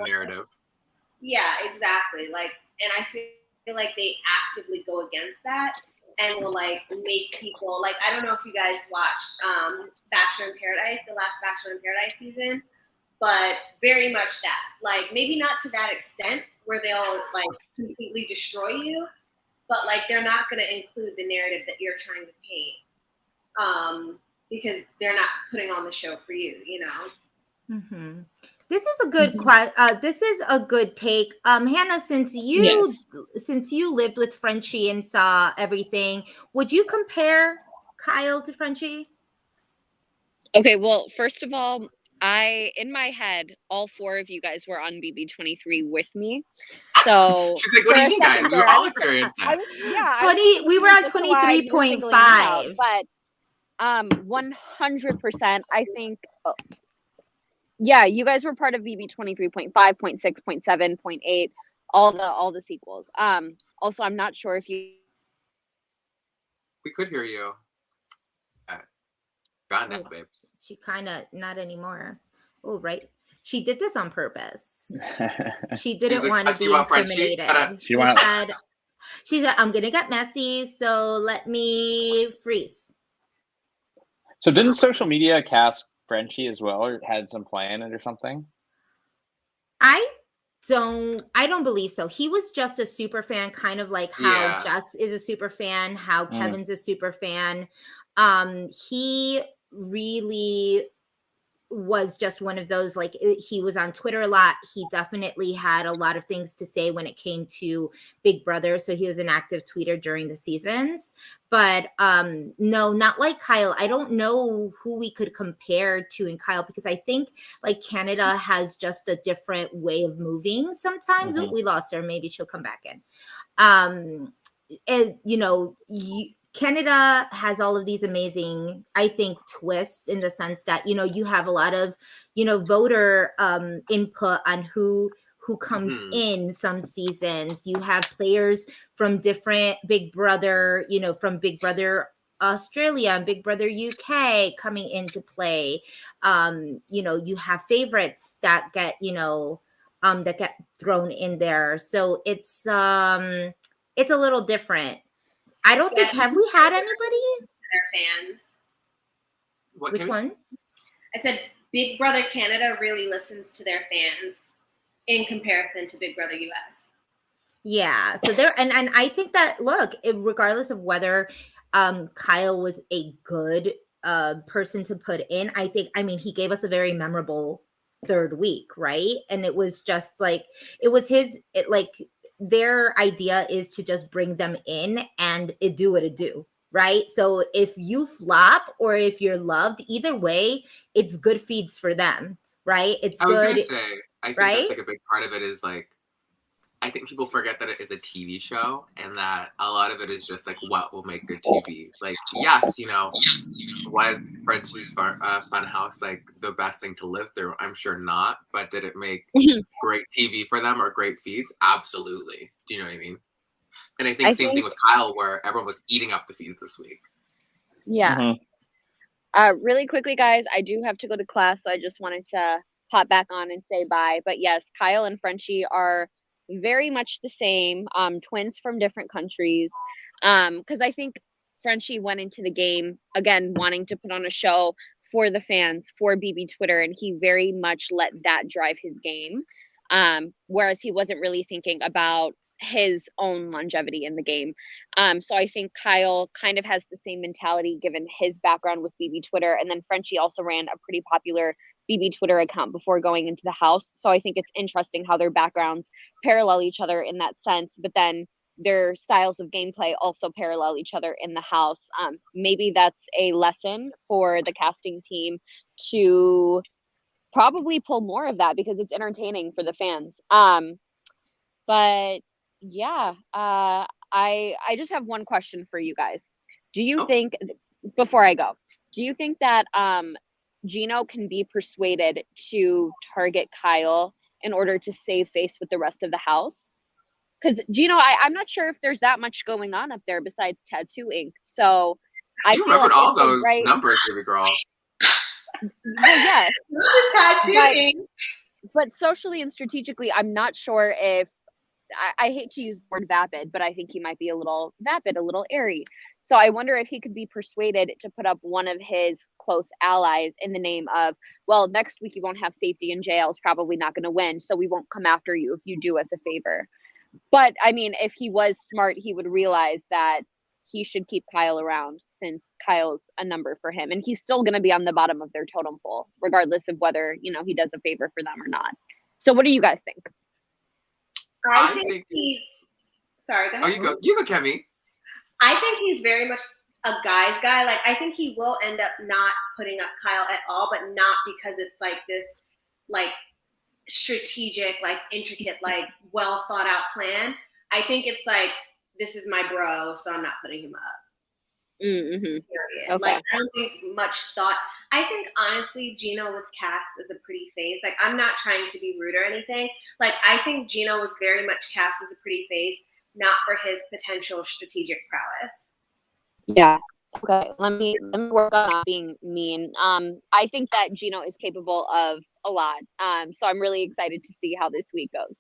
narrative. Yeah, exactly. Like, and I feel like they actively go against that and will like make people like, I don't know if you guys watched Bachelor in Paradise, the last Bachelor in Paradise season, but very much that. Like maybe not to that extent where they'll like completely destroy you, but like they're not going to include the narrative that you're trying to paint because they're not putting on the show for you, you know. This is a good this is a good take. Hannah, since you lived with Frenchie and saw everything, would you compare Kyle to Frenchie? Okay, well, first of all, in my head, all four of you guys were on BB23 with me. So she's like, what do you mean, guys? We were all experienced that. We were at 23.5. But 100%, I think. Yeah, you guys were part of BB 23.5, 0.6, 0.7, 0.8, all the sequels. Also, I'm not sure if you. We could hear you. Gone now, babes. She kind of not anymore. Oh, right. She did this on purpose. She didn't want to be incriminated. She said, I'm gonna get messy, so let me freeze. So didn't social media cast Frenchie as well, or had some play in it or something? I don't believe so. He was just a super fan, kind of like how Jess is a super fan, how Kevin's a super fan. He really was just one of those, like, he was on Twitter a lot. He definitely had a lot of things to say when it came to Big Brother. So he was an active tweeter during the seasons. But no, not like Kyle. I don't know who we could compare to in Kyle, because I think like Canada has just a different way of moving sometimes. We lost her. Maybe she'll come back in. And, you know, Canada has all of these amazing, I think, twists in the sense that, you know, you have a lot of, you know, voter input on who comes in some seasons. You have players from different Big Brother, you know, from Big Brother Australia and Big Brother UK coming into play. You know, you have favorites that get, you know, that get thrown in there. So it's a little different. I don't think, have we had anybody? Their fans. Which one? I said Big Brother Canada really listens to their fans in comparison to Big Brother US. Yeah. So there, and I think that, look, regardless of whether Kyle was a good person to put in, I mean, he gave us a very memorable third week, right? And it was just like, it was their idea is to just bring them in and it do what it do, right? So if you flop or if you're loved, either way, it's good feeds for them, right? It's good. I was gonna say, I think that's like a big part of it is like, I think people forget that it is a TV show and that a lot of it is just like what will make good TV. Like, yes, you know, was Frenchie's Funhouse like the best thing to live through? I'm sure not. But did it make great TV for them or great feeds? Absolutely. Do you know what I mean? And I think same thing with Kyle, where everyone was eating up the feeds this week. Yeah. Really quickly, guys, I do have to go to class, so I just wanted to pop back on and say bye. But yes, Kyle and Frenchie are very much the same, twins from different countries, because I think Frenchie went into the game again wanting to put on a show for the fans, for BB Twitter, and he very much let that drive his game, whereas he wasn't really thinking about his own longevity in the game. So I think Kyle kind of has the same mentality given his background with BB Twitter. And then Frenchie also ran a pretty popular BB Twitter account before going into the house. So I think it's interesting how their backgrounds parallel each other in that sense, but then their styles of gameplay also parallel each other in the house. Maybe that's a lesson for the casting team to probably pull more of that because it's entertaining for the fans. But yeah, I just have one question for you guys. Do you think, before I go, do you think that Gino can be persuaded to target Kyle in order to save face with the rest of the house? Because Gino, I'm not sure if there's that much going on up there besides tattoo ink. So I feel remembered like all those numbers, baby girl. Well, yes, the tattoo ink. But socially and strategically, I'm not sure if I hate to use the word vapid, but I think he might be a little vapid, a little airy. So I wonder if he could be persuaded to put up one of his close allies in the name of, well, next week you won't have safety and JL's probably not going to win, so we won't come after you if you do us a favor. But I mean, if he was smart, he would realize that he should keep Kyle around since Kyle's a number for him. And he's still going to be on the bottom of their totem pole, regardless of whether, he does a favor for them or not. So what do you guys think? I think he's sorry, go ahead. Oh, you go, Kemi. I think he's very much a guy's guy. Like, I think he will end up not putting up Kyle at all, but not because it's like this, like, strategic, like, intricate, like, well thought out plan. I think it's like, this is my bro, so I'm not putting him up. Mm-hmm. Period. Okay. Like, I don't think much thought. I think, honestly, Gino was cast as a pretty face. Like, I'm not trying to be rude or anything. Like, I think Gino was very much cast as a pretty face, not for his potential strategic prowess. Yeah. Okay. Let me work on not being mean. I think that Gino is capable of a lot. So I'm really excited to see how this week goes.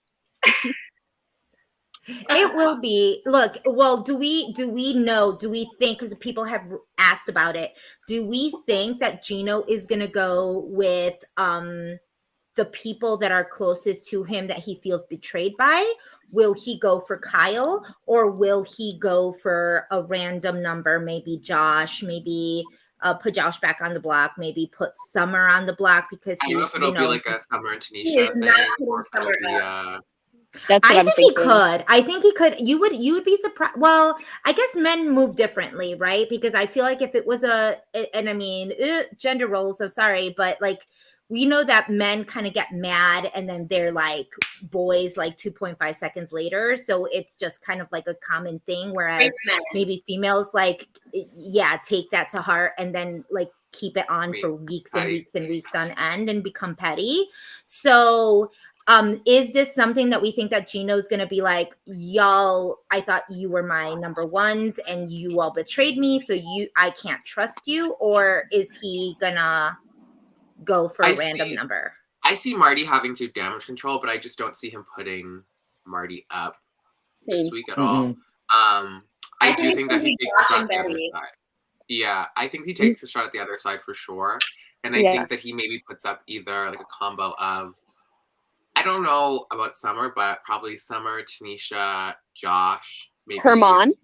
It will be. Look, well, do we think, because people have asked about it, do we think that Gino is going to go with the people that are closest to him that he feels betrayed by? Will he go for Kyle, or will he go for a random number, maybe Josh, maybe put Josh back on the block, maybe put Summer on the block because I don't know if it'll be like a Summer and Tanisha He is thing, not or if it'll be That's what I I'm think thinking. he could. I think he could. You would be surprised. Well, I guess men move differently, right? Because I feel like if it was and I mean, gender roles, so sorry, but like, we know that men kind of get mad and then they're like boys like 2.5 seconds later. So it's just kind of like a common thing. Whereas maybe females like, yeah, take that to heart and then like keep it on for weeks and weeks and weeks on end and become petty. So is this something that we think that Gino's going to be like, y'all, I thought you were my number ones and you all betrayed me, so I can't trust you? Or is he gonna go for a random number? I see Marty having to damage control, but I just don't see him putting Marty up this week at all. I do think that he takes a shot at the other side. Yeah, I think he takes a shot at the other side for sure. And I think that he maybe puts up either like a combo of, I don't know about Summer, but probably Summer, Tanisha, Josh, maybe Herman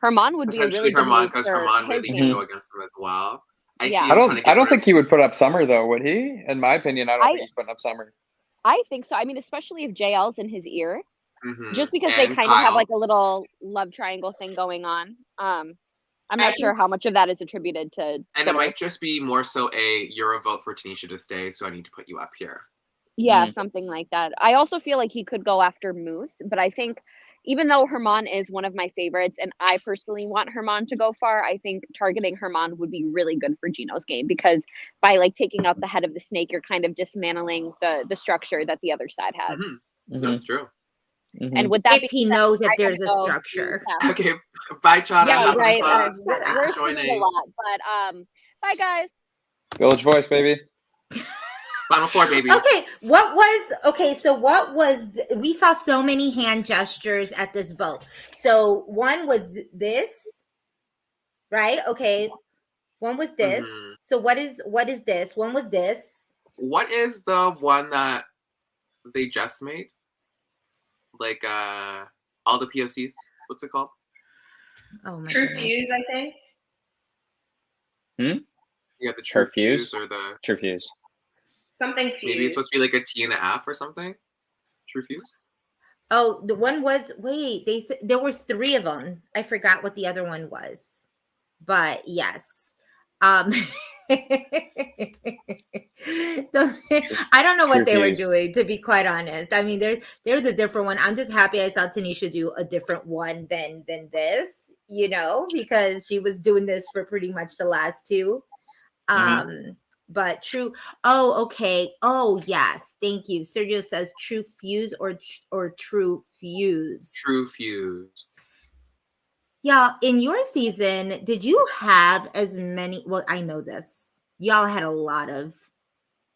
would be a really good Herman, because Herman really can go against him as well. I don't think he would put up Summer though, would he? In my opinion, I don't think he's putting up Summer. I think so. I mean, especially if JL's in his ear, just because they kind of have like a little love triangle thing going on. I'm not sure how much of that is attributed to. And Twitter. It might just be more so you're a vote for Tanisha to stay, so I need to put you up here. Yeah, something like that. I also feel like he could go after Moose, but I think even though Herman is one of my favorites and I personally want Herman to go far, I think targeting Herman would be really good for Gino's game, because by like taking out the head of the snake, you're kind of dismantling the structure that the other side has. That's true. And with that, if he knows that there's a structure. Yeah. Okay, bye, Chana. Yeah, right. We're joining a lot, but bye guys. Village Voice, baby. Final four, baby. Okay, we saw so many hand gestures at this vote. So one was this, right? Okay. One was this. So what is this? One was this. What is the one that they just made? Like all the POCs. What's it called? Oh my True goodness. Fuse, I think. Yeah, the True Fuse or the True Fuse. Something Fuse. Maybe it's supposed to be like a T and a F or something. True Fuse. Oh, the one was they said there was 3 of them. I forgot what the other one was. But yes. I don't know what they were doing, to be quite honest. I mean, there's a different one. I'm just happy I saw Tanisha do a different one than this, because she was doing this for pretty much the last 2. But true. Oh, okay. Oh, yes. Thank you. Sergio says True Fuse or True Fuse. True Fuse. Yeah, in your season, did you have as many? Well, I know this. Y'all had a lot of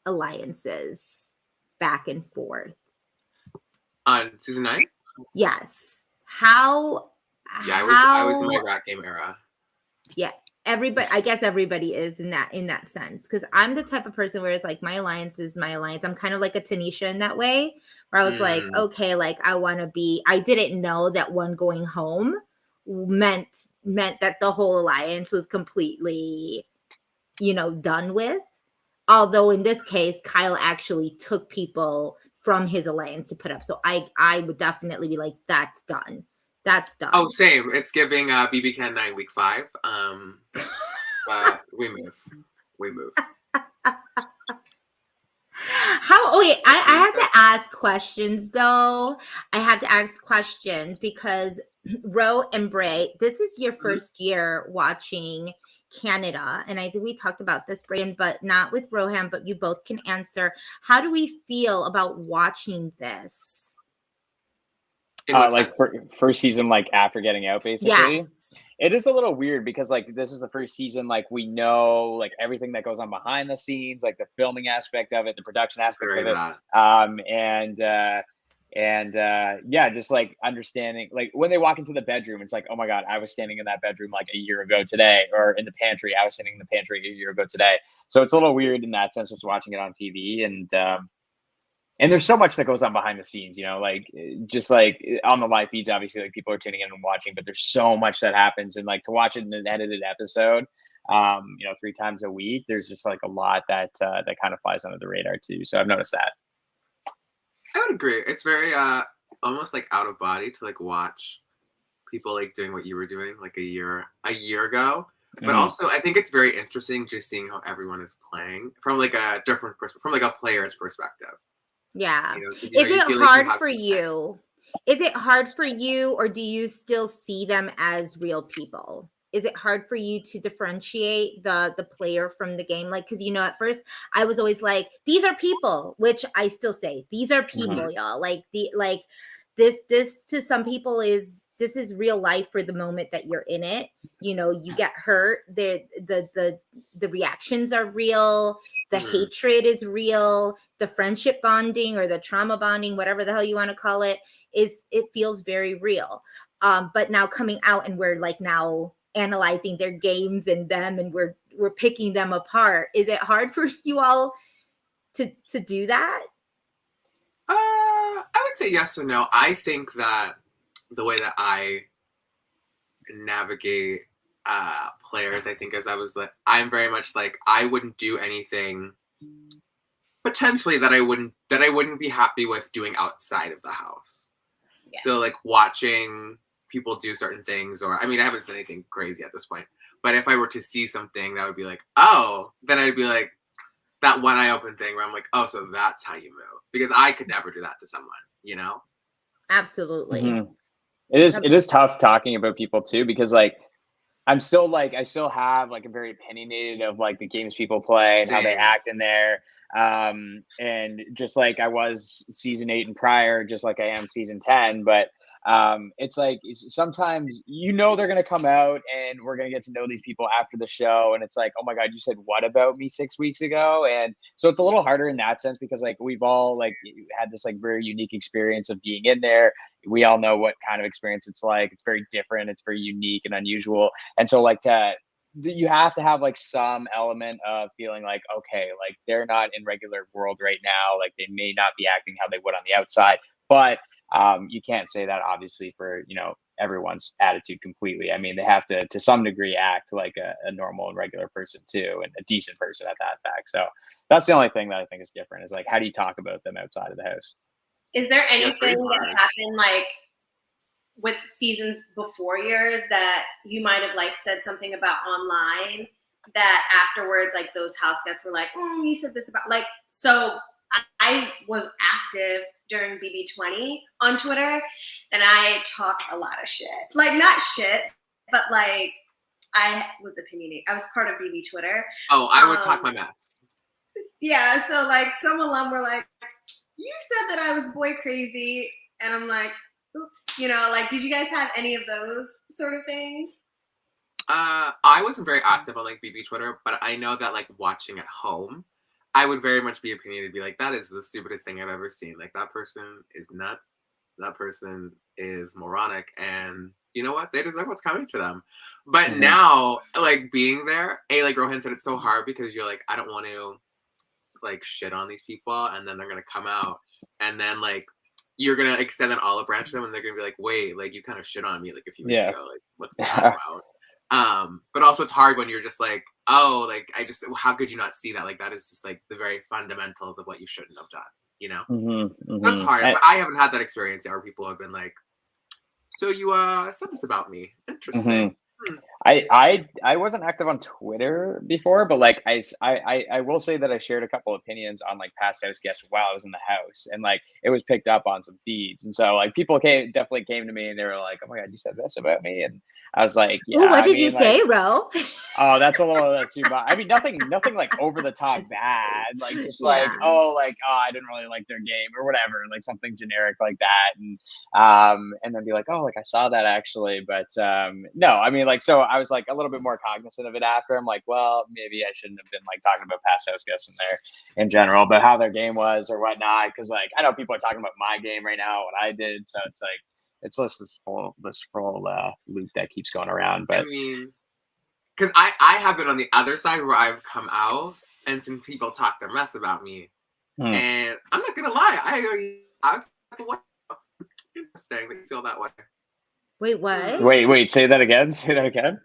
alliances back and forth. On season 9? Yes. How? Yeah, I was in my rat game era. Yeah, everybody. I guess everybody is in that sense, because I'm the type of person where it's like my alliance is my alliance. I'm kind of like a Tanisha in that way, where I was like, okay, like I want to be. I didn't know that one going home meant that the whole alliance was completely, done with. Although in this case, Kyle actually took people from his alliance to put up. So I would definitely be like, that's done. That's done. Oh, same. It's giving BBCAN 9 week 5. But we move. I have to ask questions though. I have to ask questions because Ro and Bray, this is your first year watching Canada. And I think we talked about this, Brayden, but not with Rohan, but you both can answer. How do we feel about watching this? Like first season, like after getting out, basically. Yes. It is a little weird because like this is the first season, like we know like everything that goes on behind the scenes, like the filming aspect of it, the production aspect of it. Yeah, just like understanding, like when they walk into the bedroom, it's like, oh my God, I was standing in that bedroom like a year ago today, or in the pantry, I was standing in the pantry a year ago today. So it's a little weird in that sense, just watching it on TV. And there's so much that goes on behind the scenes, like just like on the live feeds, obviously like people are tuning in and watching, but there's so much that happens. And like to watch it in an edited episode, 3 times a week, there's just like a lot that kind of flies under the radar too. So I've noticed that. I would agree. It's very almost like out of body to like watch people like doing what you were doing like a year ago. But also I think it's very interesting just seeing how everyone is playing from like a different perspective, from like a player's perspective. Yeah. Is it hard for you? Is it hard for you, or do you still see them as real people? Is it hard for you to differentiate the player from the game? Like, because at first I was always like, these are people, which I still say, these are people, y'all. Like this to some people is real life for the moment that you're in it. You get hurt. The reactions are real. The hatred is real. The friendship bonding or the trauma bonding, whatever the hell you want to call it, it feels very real. But now coming out and we're like now analyzing their games and them, and we're picking them apart. Is it hard for you all to do that? I would say yes or no. I think that the way that I navigate players, I think, as I'm very much like, I wouldn't do anything potentially that I wouldn't be happy with doing outside of the house. Yeah. So like watching people do certain things, or I mean, I haven't said anything crazy at this point, but if I were to see something that would be like, oh, then I'd be like, that one eye open thing where I'm like, oh, so that's how you move, because I could never do that to someone, Absolutely. It is tough talking about people too, because like I still have like a very opinionated of like the games people play and how they act in there. And just like I was season 8 and prior, just like I am season 10, but it's like sometimes they're gonna come out and we're gonna get to know these people after the show, and it's like, oh my God, you said what about me 6 weeks ago? And so it's a little harder in that sense, because like we've all like had this like very unique experience of being in there. We all know what kind of experience it's like. It's very different, it's very unique and unusual, and so like you have to have like some element of feeling like, okay, like they're not in regular world right now, like they may not be acting how they would on the outside, but You can't say that obviously for, everyone's attitude completely. I mean, they have to some degree act like a normal and regular person too, and a decent person at that fact. So that's the only thing that I think is different, is like, how do you talk about them outside of the house? Is there anything that happened like with seasons before yours that you might have like said something about online that afterwards, like those house guests were like, you said this about, like, so I was active during BB20 on Twitter, and I talked a lot of shit. Like, not shit, but like, I was opinionated. I was part of BB Twitter. Oh, I would talk my mess. Yeah, so like some alum were like, you said that I was boy crazy, and I'm like, oops, like, did you guys have any of those sort of things? I wasn't very active on like BB Twitter, but I know that like watching at home, I would very much be opinionated, be like, that is the stupidest thing I've ever seen. Like, that person is nuts. That person is moronic, and you know what? They deserve what's coming to them. But now, like, being there, like Rohan said, it's so hard because you're like, I don't want to like shit on these people, and then they're gonna come out, and then like you're gonna extend an olive branch to them, and they're gonna be like, wait, like you kind of shit on me like a few weeks ago. Like, what's that about? But also it's hard when you're just like, oh, like how could you not see that? Like, that is just like the very fundamentals of what you shouldn't have done, So it's hard. But I haven't had that experience yet where people have been like, so you said this about me. Interesting. I wasn't active on Twitter before, but like I will say that I shared a couple opinions on like past house guests while I was in the house, and like it was picked up on some feeds, and so like people definitely came to me and they were like, oh my god, you said this about me, and I was like, yeah. Ooh, what did you say, Ro? Oh, that's too much. I mean, nothing like over the top bad, like just like I didn't really like their game or whatever, like something generic like that, and then be like, oh, like I saw that actually, but no, I mean, like, so I was like a little bit more cognizant of it after. I'm like, well, maybe I shouldn't have been like talking about past house guests in there in general, but how their game was or whatnot, because like I know people are talking about my game right now, what I did, so it's like it's just this whole loop that keeps going around. But I mean, because I have been on the other side where I've come out and some people talk their mess about me, and I'm not gonna lie, I've interesting that you feel that way. Wait, what? Wait, say that again. Say that again.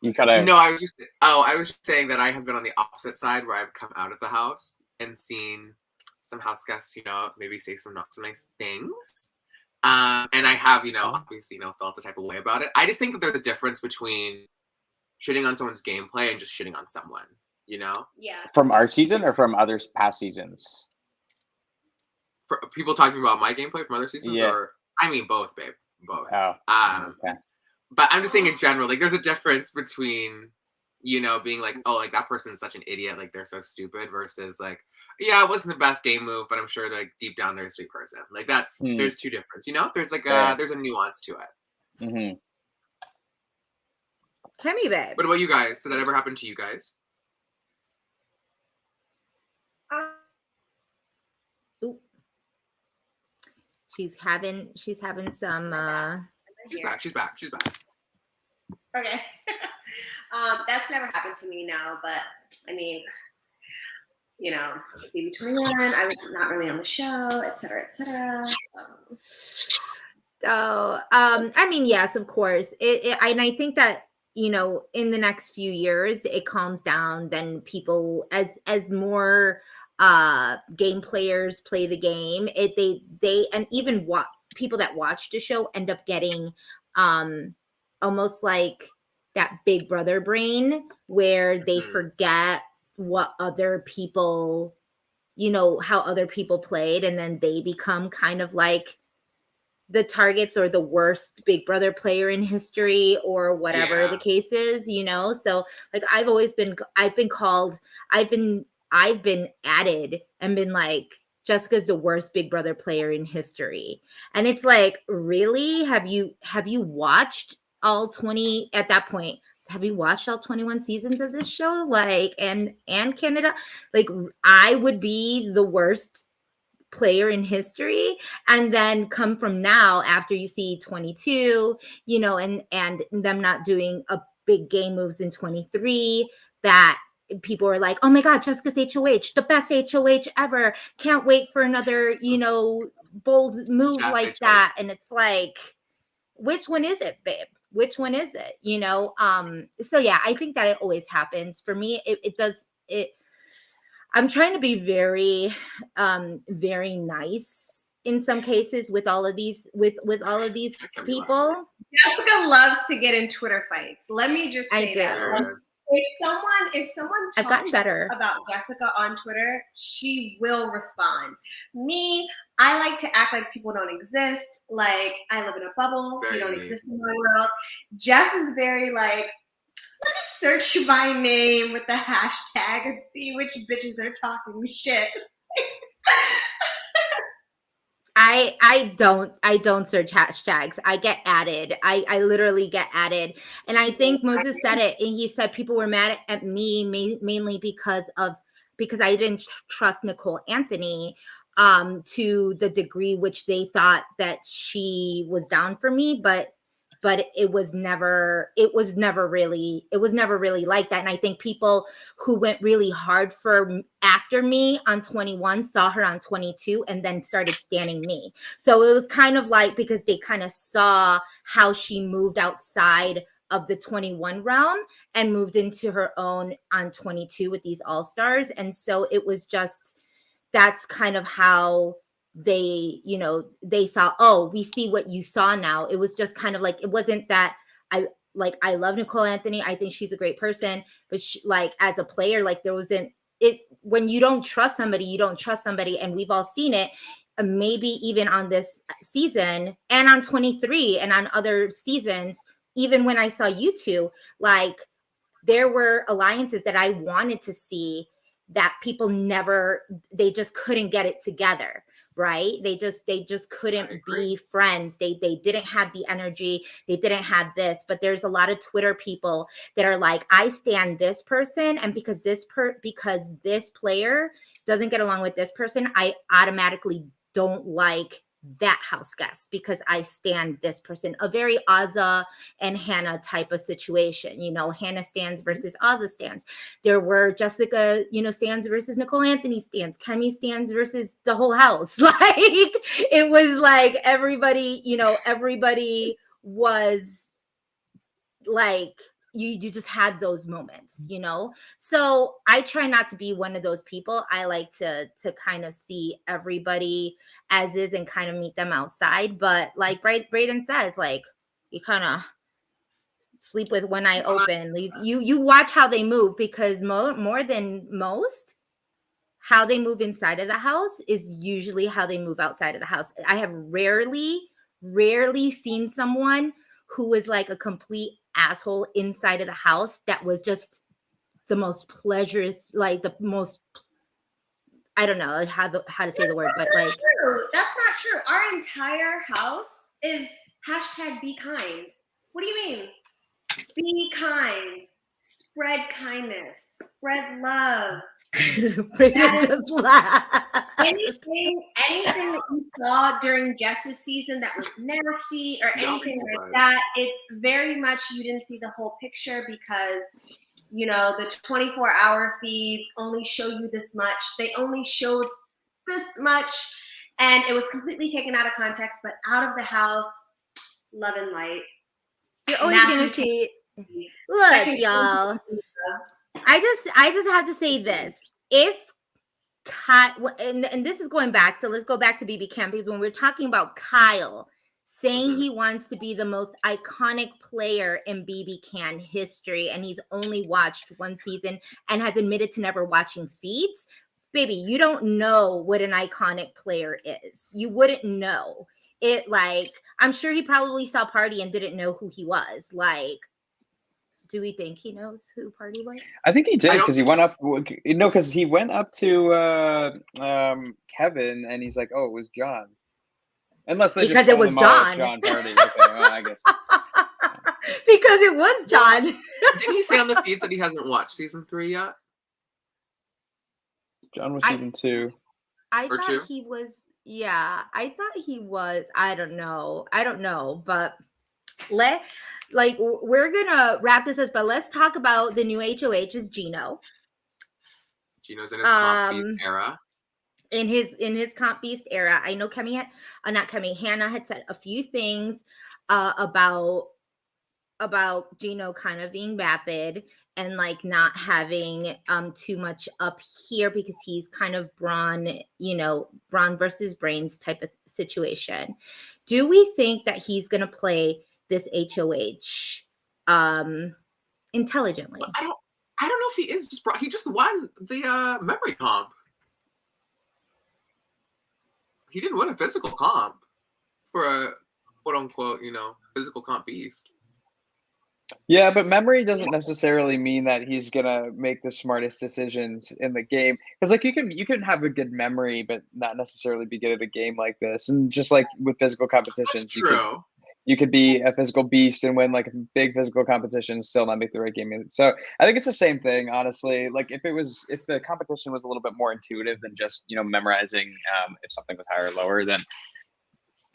You kind of. No, I was just saying that I have been on the opposite side where I've come out of the house and seen some house guests, maybe say some not so nice things. And I have, obviously, felt the type of way about it. I just think that there's a difference between shitting on someone's gameplay and just shitting on someone, Yeah. From our season or from others past seasons? For people talking about my gameplay from other seasons, or I mean both, babe. Both. Oh, okay. But I'm just saying in general, like there's a difference between, being like, oh, like that person's such an idiot, like they're so stupid, versus like, yeah, it wasn't the best game move, but I'm sure like deep down they're a sweet person. Like there's two differences, There's like there's a nuance to it. Kimmy, babe. What about you guys? Did that ever happen to you guys? She's having some She's back. Okay. That's never happened to me now, but I mean, BB21, I was not really on the show, et cetera, et cetera. So, I mean, yes, of course. And I think that, in the next few years, it calms down. Then people, as more game players play the game, they and even people that watch the show end up getting almost like that big brother brain where they forget what other people, how other people played, and then they become kind of like the targets or the worst big brother player in history or whatever the case is, so like I've been added and been like, Jessica's the worst big brother player in history. And it's like, really? Have you watched all 20 at that point? Have you watched all 21 seasons of this show? Like, and Canada, like I would be the worst player in history, and then come from now after you see 22, and them not doing a big game moves in 23, that people are like, oh my god, Jessica's HOH, the best HOH ever, can't wait for another bold move Jazz like HOH. that, and it's like, which one is it, babe? Which one is it? So yeah, I think that it always happens for me. It does it. I'm trying to be very, very nice in some cases with all of these, with all of these people. Jessica loves to get in Twitter fights. Let me just say that. If someone talks about Jessica on Twitter, she will respond. Me, I like to act like people don't exist. Like I live in a bubble. You don't exist in my world. Jess is very like, let me search my name with the hashtag and see which bitches are talking shit. I don't search hashtags. I get added. I literally get added. And I think Moses said it, and he said people were mad at me mainly because I didn't trust Nicole Anthony to the degree which they thought that she was down for me, but it was never really like that. And I think people who went really hard after me on 21 saw her on 22 and then started standing me. So it was kind of like, because they kind of saw how she moved outside of the 21 realm and moved into her own on 22 with these all-stars. And so it was just, that's kind of how they saw, oh, we see what you saw now. It was just kind of like, it wasn't that I love Nicole Anthony. I think she's a great person, but like as a player, like there wasn't it, when you don't trust somebody, you don't trust somebody. And we've all seen it, maybe even on this season and on 23 and on other seasons, even when I saw you two, like there were alliances that I wanted to see that people they just couldn't get it together. Right? They just couldn't be friends. They didn't have the energy. They didn't have this. But there's a lot of Twitter people that are like, I stand this person, and because this player doesn't get along with this person, I automatically don't like that house guest because I stand this person. A very Azah and Hannah type of situation. Hannah stands versus Azah stands. There were Jessica, stands versus Nicole Anthony stands. Kemi stands versus the whole house. Like it was like everybody was like, you just had those moments, So I try not to be one of those people. I like to kind of see everybody as is and kind of meet them outside. But like Brayden says, like you kind of sleep with one eye open. You watch how they move, because more than most, how they move inside of the house is usually how they move outside of the house. I have rarely seen someone who was like a complete asshole inside of the house that was just the most pleasurous, like the most, I don't know how to say the word, but like that's not true. Our entire house is hashtag be kind. What do you mean? Be kind. Spread kindness. Spread love. Just laugh. Anything that you saw during Jess's season that was nasty or anything like that, it's very much you didn't see the whole picture because the 24-hour feeds only show you this much. They only showed this much, and it was completely taken out of context. But out of the house, love and light. You're always gonna see. Look, y'all. I just have to say this. If and this is going back to, let's go back to BBCAN, because when we're talking about Kyle saying he wants to be the most iconic player in BBCAN history, and he's only watched one season and has admitted to never watching feeds, baby, you don't know what an iconic player is. You wouldn't know it. Like, I'm sure he probably saw Party and didn't know who he was. Like, do we think he knows who Party was? I think he did, because he went up. No, because he went up to Kevin and he's like, "Oh, it was John." Unless they because just it was John. John Party. Okay, well, I guess. Because it was John. Didn't he say on the feeds that he hasn't watched season 3 yet? John was season 2. I thought he was. Yeah, I thought he was. I don't know, but we're gonna wrap this up, but let's talk about the new HOH is Gino. Gino's in his comp era. in his Comp Beast era. I know Hannah had said a few things about Gino kind of being vapid and like not having too much up here because he's kind of brawn versus brains type of situation. Do we think that he's going to play this HOH intelligently? I don't know if he is he just won the memory comp. He didn't win a physical comp for a quote unquote, physical comp beast. Yeah, but memory doesn't necessarily mean that he's gonna make the smartest decisions in the game. Because like you can have a good memory, but not necessarily be good at a game like this. And just like with physical competitions, you could be a physical beast and win like a big physical competition and still not make the right game. So I think it's the same thing, honestly. Like if the competition was a little bit more intuitive than just memorizing if something was higher or lower, then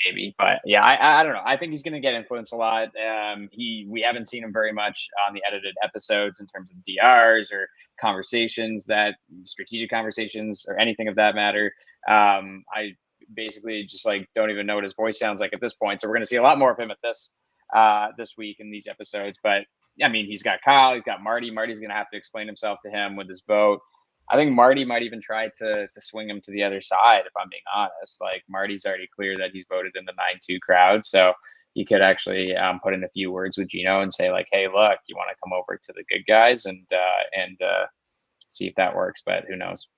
maybe. But yeah, I don't know. I think he's going to get influenced a lot. We haven't seen him very much on the edited episodes in terms of DRs or strategic conversations or anything of that matter. I basically just like don't even know what his voice sounds like at this point. So we're going to see a lot more of him at this week in these episodes. But I mean, he's got Kyle, he's got Marty. Marty's going to have to explain himself to him with his vote. I think Marty might even try to swing him to the other side, if I'm being honest. Like Marty's already clear that he's voted in the 9-2 crowd. So he could actually put in a few words with Gino and say like, hey, look, you want to come over to the good guys and see if that works. But who knows?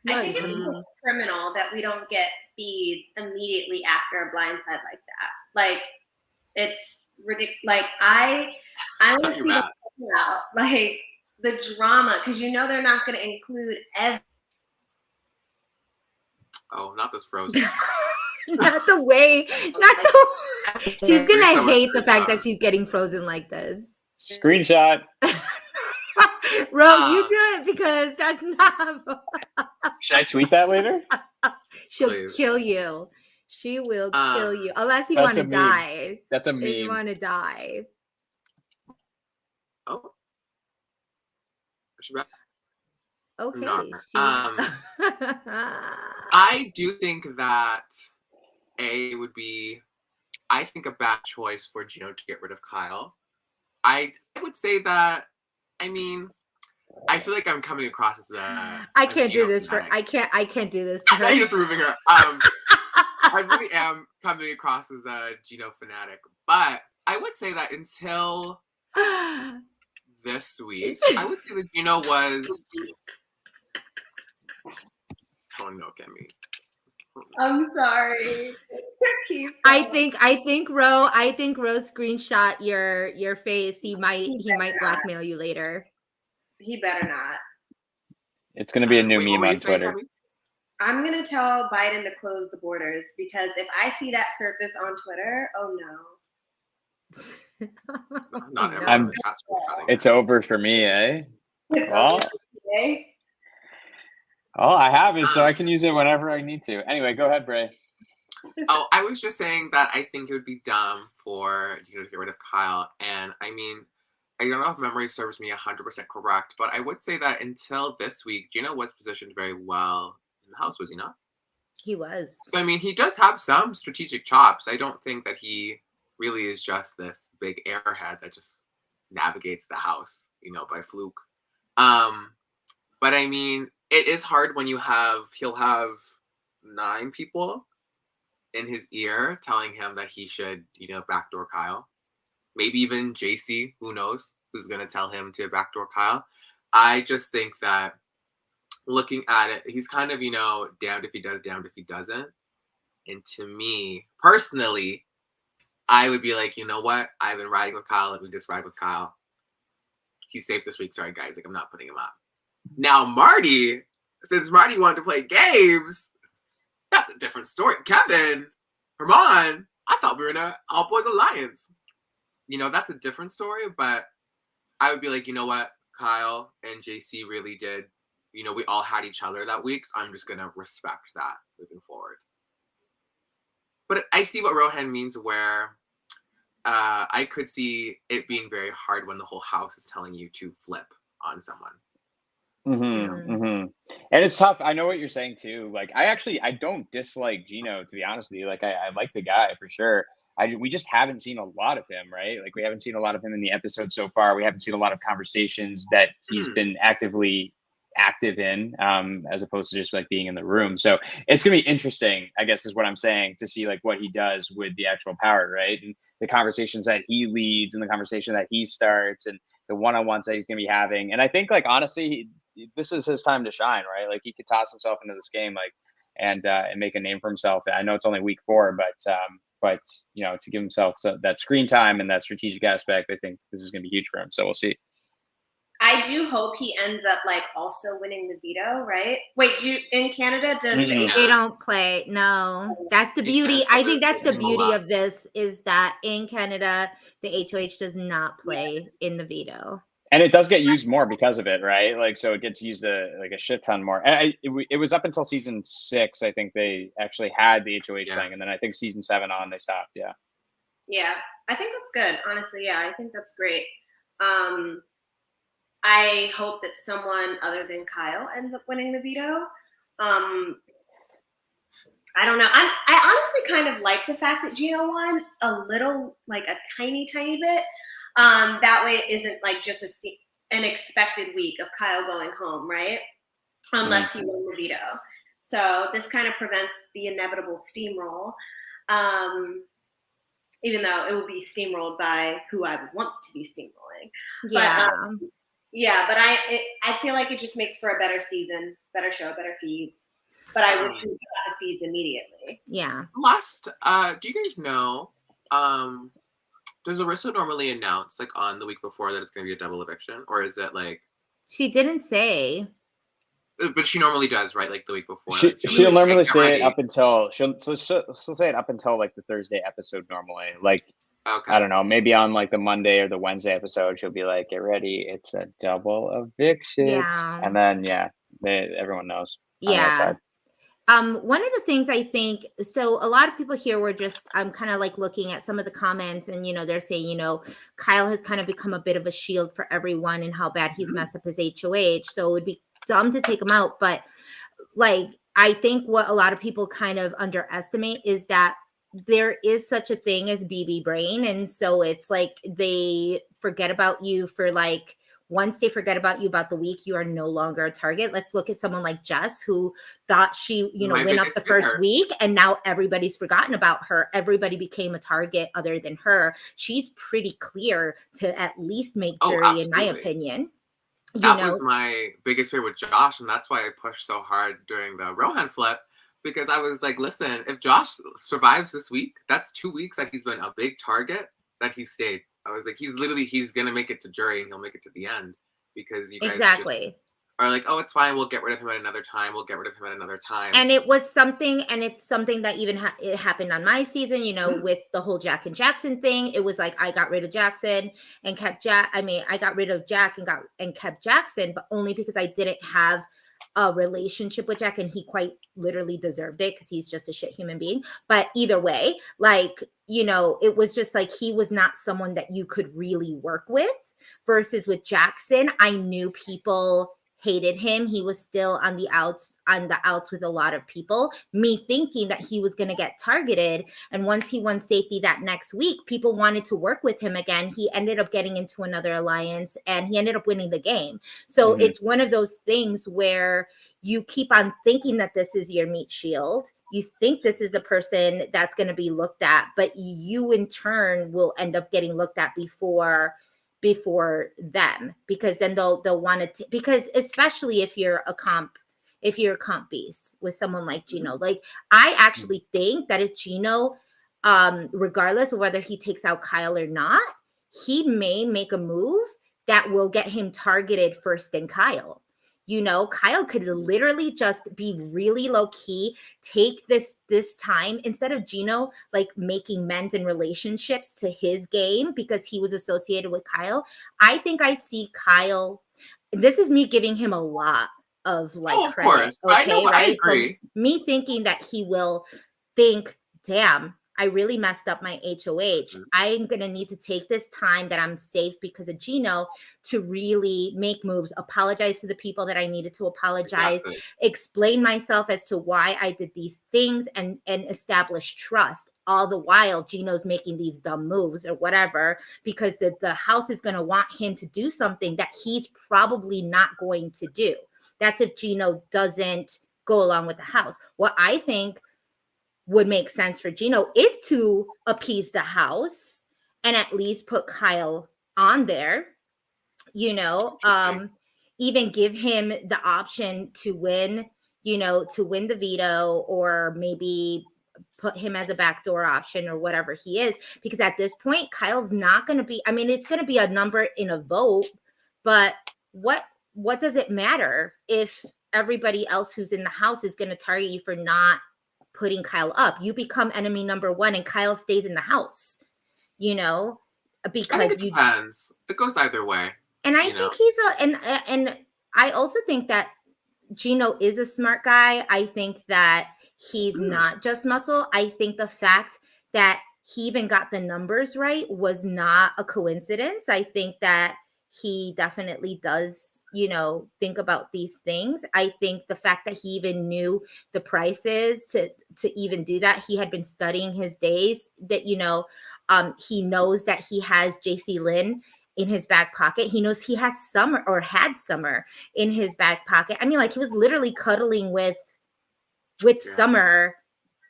I think it's criminal that we don't get beads immediately after a blindside like that. Like it's ridiculous. Like I want to see the out. Like the drama, because they're not going to include not this Frozen. Not the way. She's gonna hate the fact that she's getting frozen like this. Screenshot. Ro, you do it because that's not. Should I tweet that later? She'll kill you. She will kill you unless you want to die. That's a meme. If you want to die. Oh. Okay. I do think that it would be, I think, a bad choice for Gino to get rid of Kyle. I would say that, I mean, I feel like I'm coming across as I can't do this I can't do this. I'm just removing her. I really am coming across as a Gino fanatic, but I would say that until this week, I would say that Gino was. Oh no, Kemi. I'm sorry. I think Ro screenshot your face. He might blackmail you later. He better not. It's gonna be a new meme on Twitter. I'm gonna tell Biden to close the borders because if I see that surface on Twitter, oh no. Not everyone. It's over for me, eh? It's over today. Oh, I have it, so I can use it whenever I need to. Anyway, go ahead, Bray. I was just saying that I think it would be dumb for Gino to get rid of Kyle. And I mean, I don't know if memory serves me 100% correct, but I would say that until this week, Gino was positioned very well in the house, was he not? He was. So, I mean, he does have some strategic chops. I don't think that he really is just this big airhead that just navigates the house, by fluke. But I mean, it is hard when he'll have 9 people in his ear telling him that he should, backdoor Kyle. Maybe even JC, who knows, who's going to tell him to backdoor Kyle. I just think that looking at it, he's kind of, damned if he does, damned if he doesn't. And to me, personally, I would be like, you know what? I've been riding with Kyle. Let me just ride with Kyle. He's safe this week. Sorry, guys. Like, I'm not putting him up. Now, Marty, since Marty wanted to play games, that's a different story. Kevin, Herman, I thought we were in an All Boys Alliance. That's a different story, but I would be like, you know what? Kyle and JC really did. We all had each other that week, so I'm just going to respect that moving forward. But I see what Rohan means where I could see it being very hard when the whole house is telling you to flip on someone. And it's tough. I know what you're saying too. Like, I don't dislike Gino, to be honest with you. Like, I like the guy for sure. We just haven't seen a lot of him, right? Like, we haven't seen a lot of him in the episode so far. We haven't seen a lot of conversations that he's been actively active in, as opposed to just like being in the room. So it's gonna be interesting, I guess, is what I'm saying, to see like what he does with the actual power, right? And the conversations that he leads and the conversation that he starts and the one-on-ones that he's gonna be having. And I think, like, honestly, this is his time to shine, right? Like, he could toss himself into this game, like, and make a name for himself. I know it's only week 4, but you know, to give himself that screen time and that strategic aspect, I think this is going to be huge for him. So we'll see. I do hope he ends up like also winning the veto, right? Wait, in Canada they don't play? No, that's the beauty. I think that's the beauty of this, is that in Canada the HOH does not play in the veto. And it does get used more because of it, right? Like, so it gets used like a shit ton more. It was up until season 6, I think they actually had the HOH thing, and then I think season 7 on they stopped. Yeah. Yeah, I think that's good. Honestly, yeah, I think that's great. I hope that someone other than Kyle ends up winning the veto. I don't know. I honestly kind of like the fact that Gino won a little, like a tiny bit. That way it isn't like just an expected week of Kyle going home, right? Unless he won the veto. So this kind of prevents the inevitable steamroll. Even though it will be steamrolled by who I would want to be steamrolling. Yeah. But I feel like it just makes for a better season, better show, better feeds. But I wish we got the feeds immediately. Yeah. Do you guys know, does Arissa normally announce like on the week before that it's going to be a double eviction, or is it like? She didn't say. But she normally does, right? Like the week before. She'll normally say it up until she'll say it up until like the Thursday episode normally. Like, okay. I don't know, maybe on like the Monday or the Wednesday episode, she'll be like, "Get ready, it's a double eviction." Yeah. And then everyone knows. Yeah. One of the things I think, so a lot of people here were just, I'm kind of like looking at some of the comments, and, you know, they're saying, you know, Kyle has kind of become a bit of a shield for everyone and how bad he's messed up his HOH. So it would be dumb to take him out. But like, I think what a lot of people kind of underestimate is that there is such a thing as BB brain. And so it's like, they forget about you for like, once they forget about you about the week, you are no longer a target. Let's look at someone like Jess, who thought she, you know, went up the first week, and now everybody's forgotten about her. Everybody became a target other than her. She's pretty clear to at least make jury, in my opinion. That was my biggest fear with Josh, and that's why I pushed so hard during the Rohan flip, because I was like, listen, if Josh survives this week, that's 2 weeks that he's been a big target that he stayed. I was like, he's going to make it to jury, and he'll make it to the end, because you guys just are like, oh, it's fine. We'll get rid of him at another time. And it was something, and it's something that even it happened on my season, you know, with the whole Jack and Jackson thing. It was like, I got rid of Jackson and kept I got rid of Jack and kept Jackson, but only because I didn't have a relationship with Jack, and he quite literally deserved it because he's just a shit human being. But either way, like, you know, it was just like, he was not someone that you could really work with, versus with Jackson, I knew people hated him. He was still on the outs with a lot of people, me thinking that he was going to get targeted. And once he won safety that next week, people wanted to work with him again. He ended up getting into another alliance, and he ended up winning the game. So it's one of those things where you keep on thinking that this is your meat shield. You think this is a person that's going to be looked at, but you in turn will end up getting looked at before them, because then they'll want to, because especially if you're a comp beast with someone like Gino, like, I actually think that if Gino, regardless of whether he takes out Kyle or not, he may make a move that will get him targeted first than Kyle. You know, Kyle could literally just be really low key, take this time, instead of Gino like making mends and relationships to his game because he was associated with Kyle. I think I see Kyle, this is me giving him a lot of like credit. Course. Okay, I agree. So me thinking that he will think, damn, I really messed up my HOH. I'm going to need to take this time that I'm safe because of Gino to really make moves, apologize to the people that I needed to apologize, explain myself as to why I did these things, and establish trust. All the while, Gino's making these dumb moves or whatever, because the house is going to want him to do something that he's probably not going to do. That's if Gino doesn't go along with the house. What I think would make sense for Gino is to appease the house and at least put Kyle on there, you know, even give him the option to win, you know, to win the veto, or maybe put him as a backdoor option or whatever he is. Because at this point, Kyle's not going to be, I mean, it's going to be a number in a vote, but what does it matter if everybody else who's in the house is going to target you for not putting Kyle up? You become enemy number one and Kyle stays in the house, you know, because I think it depends. It goes either way. And I think he's and I also think that Gino is a smart guy. I think that he's not just muscle. I think the fact that he even got the numbers right was not a coincidence. I think that he definitely does, you know, think about these things. I think the fact that he even knew the prices to even do that, he had been studying his days, that, you know, he knows that he has JC Lynn in his back pocket. He knows he has Summer, or had Summer, in his back pocket. I mean, like, he was literally cuddling with Summer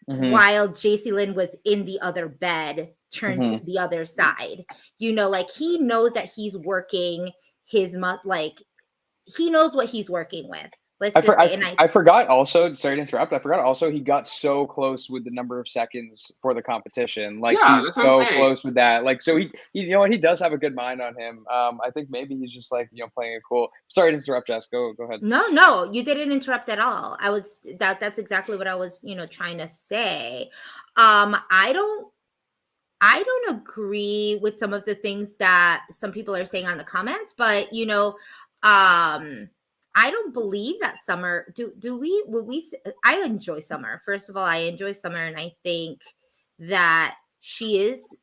while JC Lynn was in the other bed, turned to the other side. You know, like, he knows that he's working his like, he knows what he's working with. I forgot also, sorry to interrupt, I forgot also he got so close with the number of seconds for the competition. Like, he's so close with that. Like, so he you know what, he does have a good mind on him. I think maybe he's just, like, you know, playing it cool. Sorry to interrupt, Jess. Go ahead. No, you didn't interrupt at all. That's exactly what I was, you know, trying to say. I don't agree with some of the things that some people are saying on the comments, but, you know, I don't believe that Summer, I enjoy Summer. First of all, I enjoy Summer, and I think that she is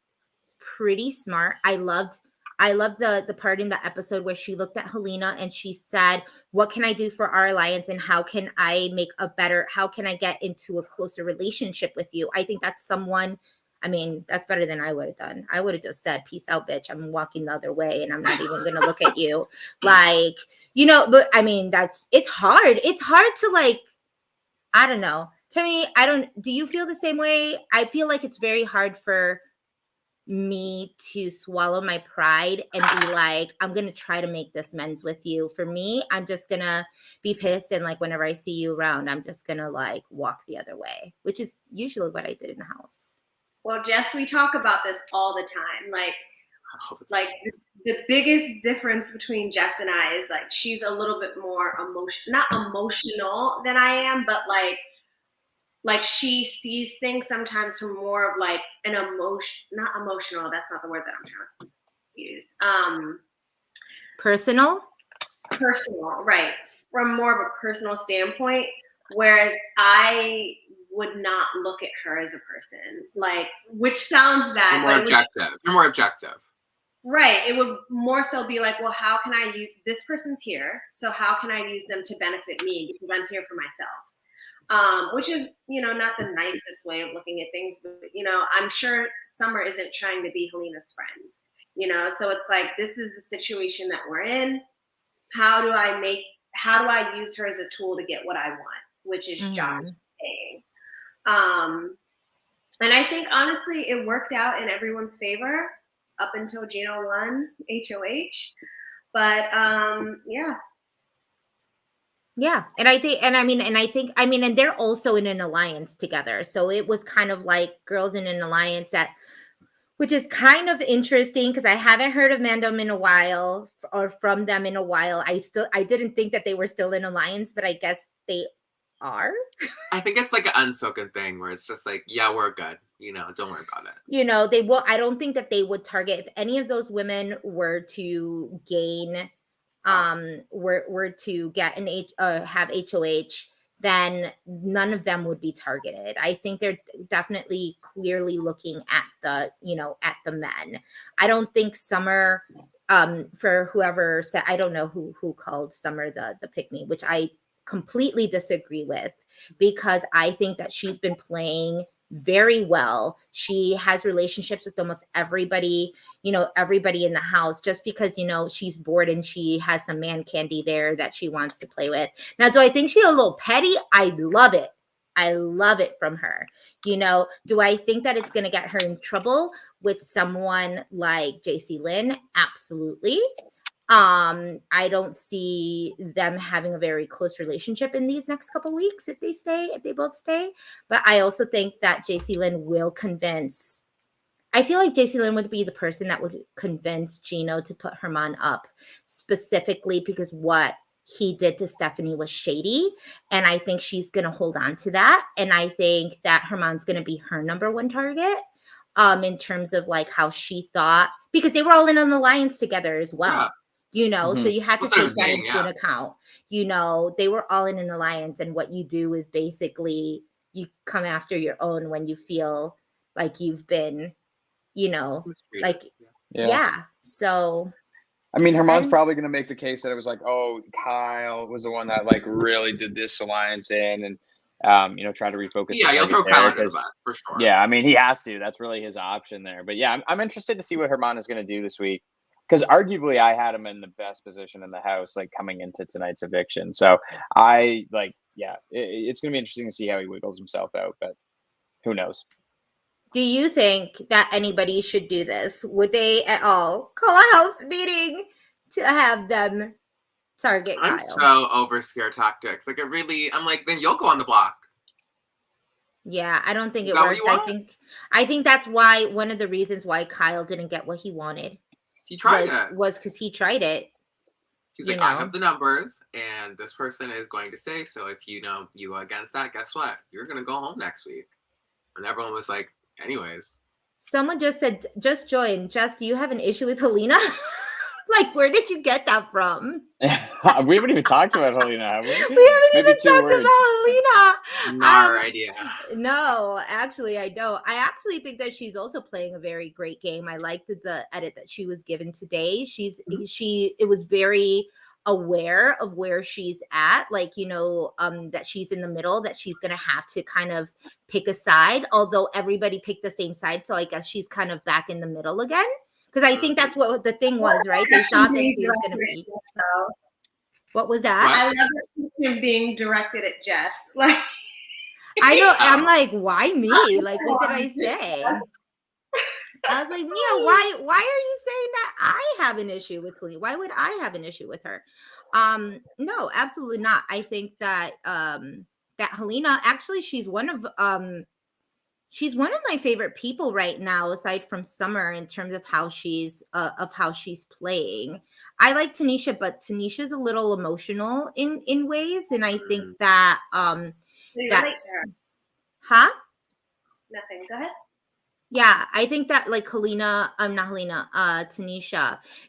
pretty smart. I loved the part in the episode where she looked at Helena and she said, what can I do for our alliance, and how can I get into a closer relationship with you? I think that's someone, I mean, that's better than I would have done. I would have just said, peace out, bitch. I'm walking the other way and I'm not even going to look at you. Like, you know, but I mean, it's hard. It's hard to, like, I don't know. Do you feel the same way? I feel like it's very hard for me to swallow my pride and be like, I'm going to try to make this amends with you. For me, I'm just going to be pissed. And, like, whenever I see you around, I'm just going to, like, walk the other way, which is usually what I did in the house. Well, Jess, we talk about this all the time. Like the biggest difference between Jess and I is, like, she's a little bit more not emotional than I am, but like she sees things sometimes from more of, like, an not emotional. That's not the word that I'm trying to use. Personal, right? From more of a personal standpoint, whereas I would not look at her as a person, like, which sounds bad. You're more objective. Right. It would more so be like, well, how can I use, this person's here, so how can I use them to benefit me, because I'm here for myself. Which is, you know, not the nicest way of looking at things, but, you know, I'm sure Summer isn't trying to be Helena's friend, you know, so it's like, this is the situation that we're in. How do I use her as a tool to get what I want, which is Josh saying. And I think, honestly, it worked out in everyone's favor up until Gino won HOH. But yeah. Yeah. And I think, and they're also in an alliance together. So it was kind of like girls in an alliance, which is kind of interesting, because I haven't heard of Mandem in a while, or from them in a while. I didn't think that they were still in alliance, but I guess they are. I think it's like an unspoken thing where it's just like, yeah, we're good, you know, don't worry about it. You know, I don't think that they would target, if any of those women were to gain, were to get have HOH, then none of them would be targeted. I think they're definitely clearly looking at the, at the men. I don't think Summer, for whoever said, I don't know who called Summer the pick me, which I completely disagree with, because I think that she's been playing very well. She has relationships with almost everybody, everybody in the house, just because, she's bored and she has some man candy there that she wants to play with. Now, do I think she's a little petty? I love it. I love it from her. Do I think that it's going to get her in trouble with someone like JC Lynn? Absolutely. I don't see them having a very close relationship in these next couple weeks if they both stay. But I also think that JC Lynn will convince. I feel like JC Lynn would be the person that would convince Gino to put Herman up, specifically because what he did to Stephanie was shady. And I think she's going to hold on to that. And I think that Herman's going to be her number one target, in terms of like how she thought, because they were all in an alliance together as well. Yeah. So you had to take that into an account. They were all in an alliance, and what you do is basically you come after your own when you feel like you've been, like, yeah. So, I mean, Herman's probably going to make the case that it was like, oh, Kyle was the one that like really did this alliance in, and try to refocus. Yeah, you'll throw Kyle under the bus for sure. Yeah, I mean, he has to. That's really his option there. But yeah, I'm interested to see what Herman is going to do this week, because arguably I had him in the best position in the house, like coming into tonight's eviction. So it's going to be interesting to see how he wiggles himself out, but who knows? Do you think that anybody should do this? Would they at all call a house meeting to have them target Kyle? I'm so over scare tactics. Like, I'm like, then you'll go on the block. Yeah, I don't think it works. I think that's why one of the reasons why Kyle didn't get what he wanted. He tried it. Was because he tried it. He's like, I have the numbers, and this person is going to stay. So if you go against that, guess what? You're going to go home next week. And everyone was like, anyways. Someone just said, just join. Jess, do you have an issue with Helena? Like, where did you get that from? We haven't even talked about Helena, have we? We haven't even talked about Helena. Not our idea. No, actually, I don't. I actually think that she's also playing a very great game. I liked the edit that she was given today. It was very aware of where she's at, like, that she's in the middle, that she's going to have to kind of pick a side, although everybody picked the same side. So I guess she's kind of back in the middle again. Because I think that's what the thing was, right? They thought that she was going to be. What was that? I love him being directed at Jess. Like, I know. I'm like, why me? Like, what did I say? I was like, Mia, why are you saying that I have an issue with Helena? Why would I have an issue with her? No, absolutely not. I think that that Helena, actually, she's one of my favorite people right now, aside from Summer, in terms of how she's playing. I like Tanisha, but Tanisha's a little emotional in ways, and I think that that's Nothing. Go ahead. Yeah, I think that like Tanisha,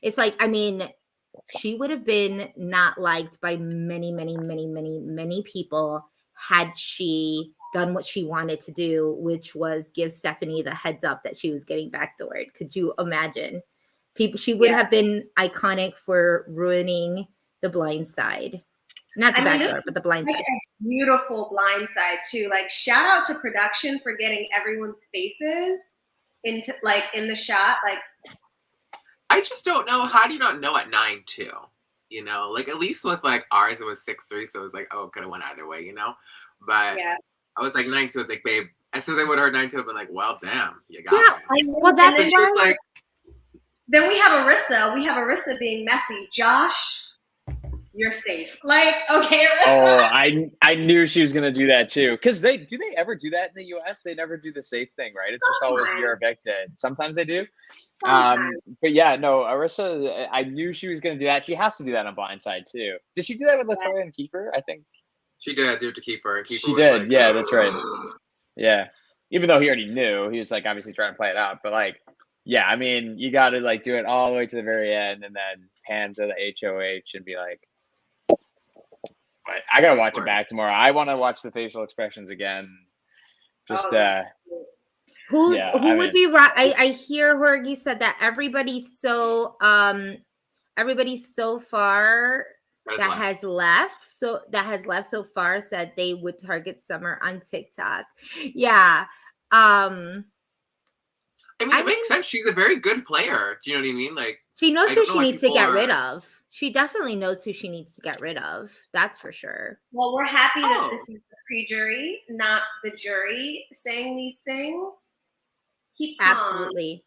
it's like, I mean, she would have been not liked by many, many, many, many, many people had she done what she wanted to do, which was give Stephanie the heads up that she was getting backdoored. Could you imagine? She would have been iconic for ruining the blind side. Not the backdoor, but the blind side. A beautiful blind side too. Like, shout out to production for getting everyone's faces into in the shot. Like, I just don't know. How do you not know at 9-2? Like, at least with like ours, it was 6-3, so it was like, oh, it could have went either way, But yeah. I was like 9-2. I was like, babe. As soon as I would have heard 9-2, I'd been like, well, damn, you got me. Well, that's just like. Then we have Arissa. We have Arissa being messy. Josh, you're safe. Like, okay, Arissa. Oh, I knew she was gonna do that too. Because do they ever do that in the US? They never do the safe thing, right? It's just always you're evicted. Sometimes they do. But yeah, no, Arissa, I knew she was gonna do that. She has to do that on Blindside too. Did she do that with Latoya and Kiefer? I think she did do it to Kiefer. And Kiefer she did. Like, yeah, that's right. Yeah, even though he already knew, he was like obviously trying to play it out. But like, yeah, I mean, you got to like do it all the way to the very end, and then pan to the HOH and be like, But I gotta watch it back tomorrow. I want to watch the facial expressions again. Just who I would be right? I hear Jorge said that everybody's so far that has left so far said they would target Summer on TikTok. Yeah. I mean, it makes sense. She's a very good player. Do you know what I mean? Like, she knows who she needs to get rid of. She definitely knows who she needs to get rid of. That's for sure. Well, we're happy that this is the pre-jury, not the jury, saying these things. Keep calm. Absolutely.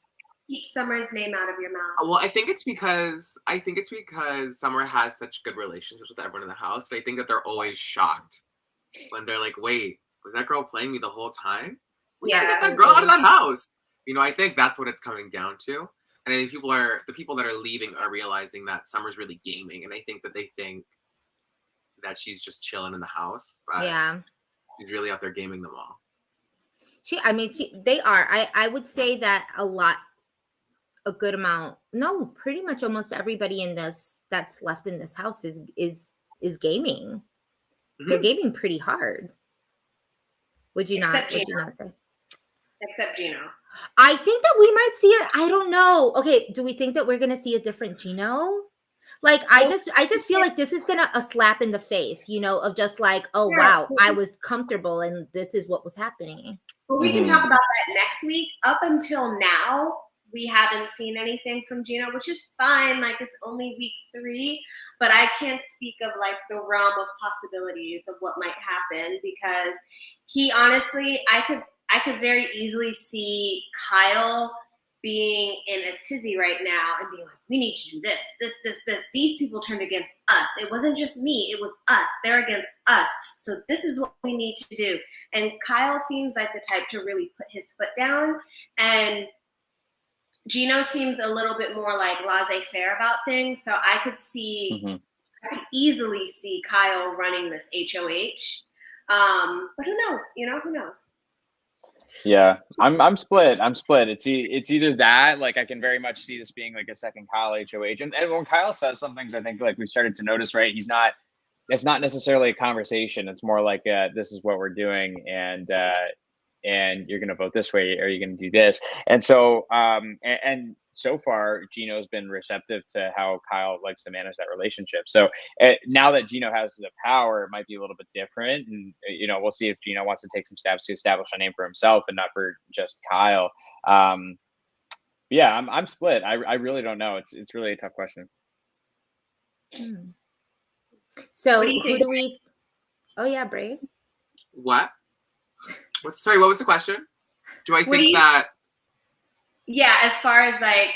Keep Summer's name out of your mouth. Well, I think it's because Summer has such good relationships with everyone in the house. And I think that they're always shocked when they're like, "Wait, was that girl playing me the whole time? We need to get that girl out of that house." You know, I think that's what it's coming down to. And I think the people that are leaving are realizing that Summer's really gaming, and I think that they think that she's just chilling in the house, but she's really out there gaming them all. They are. I would say that a good amount. No, pretty much almost everybody in this that's left in this house is gaming. Mm-hmm. They're gaming pretty hard. Would you not say? Except Gino. I think that we might see it. I don't know. Okay, do we think that we're gonna see a different Gino? Like, I just feel like this is gonna a slap in the face, you know, of just like, oh wow, I was comfortable and this is what was happening. Well, we can talk about that next week. Up until now, we haven't seen anything from Gino, which is fine. Like, it's only week 3, but I can't speak of like the realm of possibilities of what might happen, because he honestly, I could very easily see Kyle being in a tizzy right now and being like, we need to do this. These people turned against us. It wasn't just me. It was us. They're against us. So this is what we need to do. And Kyle seems like the type to really put his foot down. And Gino seems a little bit more like laissez-faire about things. So I could I could easily see Kyle running this HOH. But who knows? You know, who knows? Yeah, I'm split. It's either that, like, I can very much see this being like a second Kyle HOH, and when Kyle says some things, I think like we started to notice, right? It's not necessarily a conversation. It's more like this is what we're doing, and you're gonna vote this way, or you're gonna do this, and so and so far Gino's been receptive to how Kyle likes to manage that relationship. So now that Gino has the power, it might be a little bit different, and you know, we'll see if Gino wants to take some steps to establish a name for himself and not for just Kyle. Yeah, I'm split. I really don't know. It's really a tough question. So who do we? Oh yeah, Bray. What? Sorry, what was the question? Do I think that? Yeah, as far as like,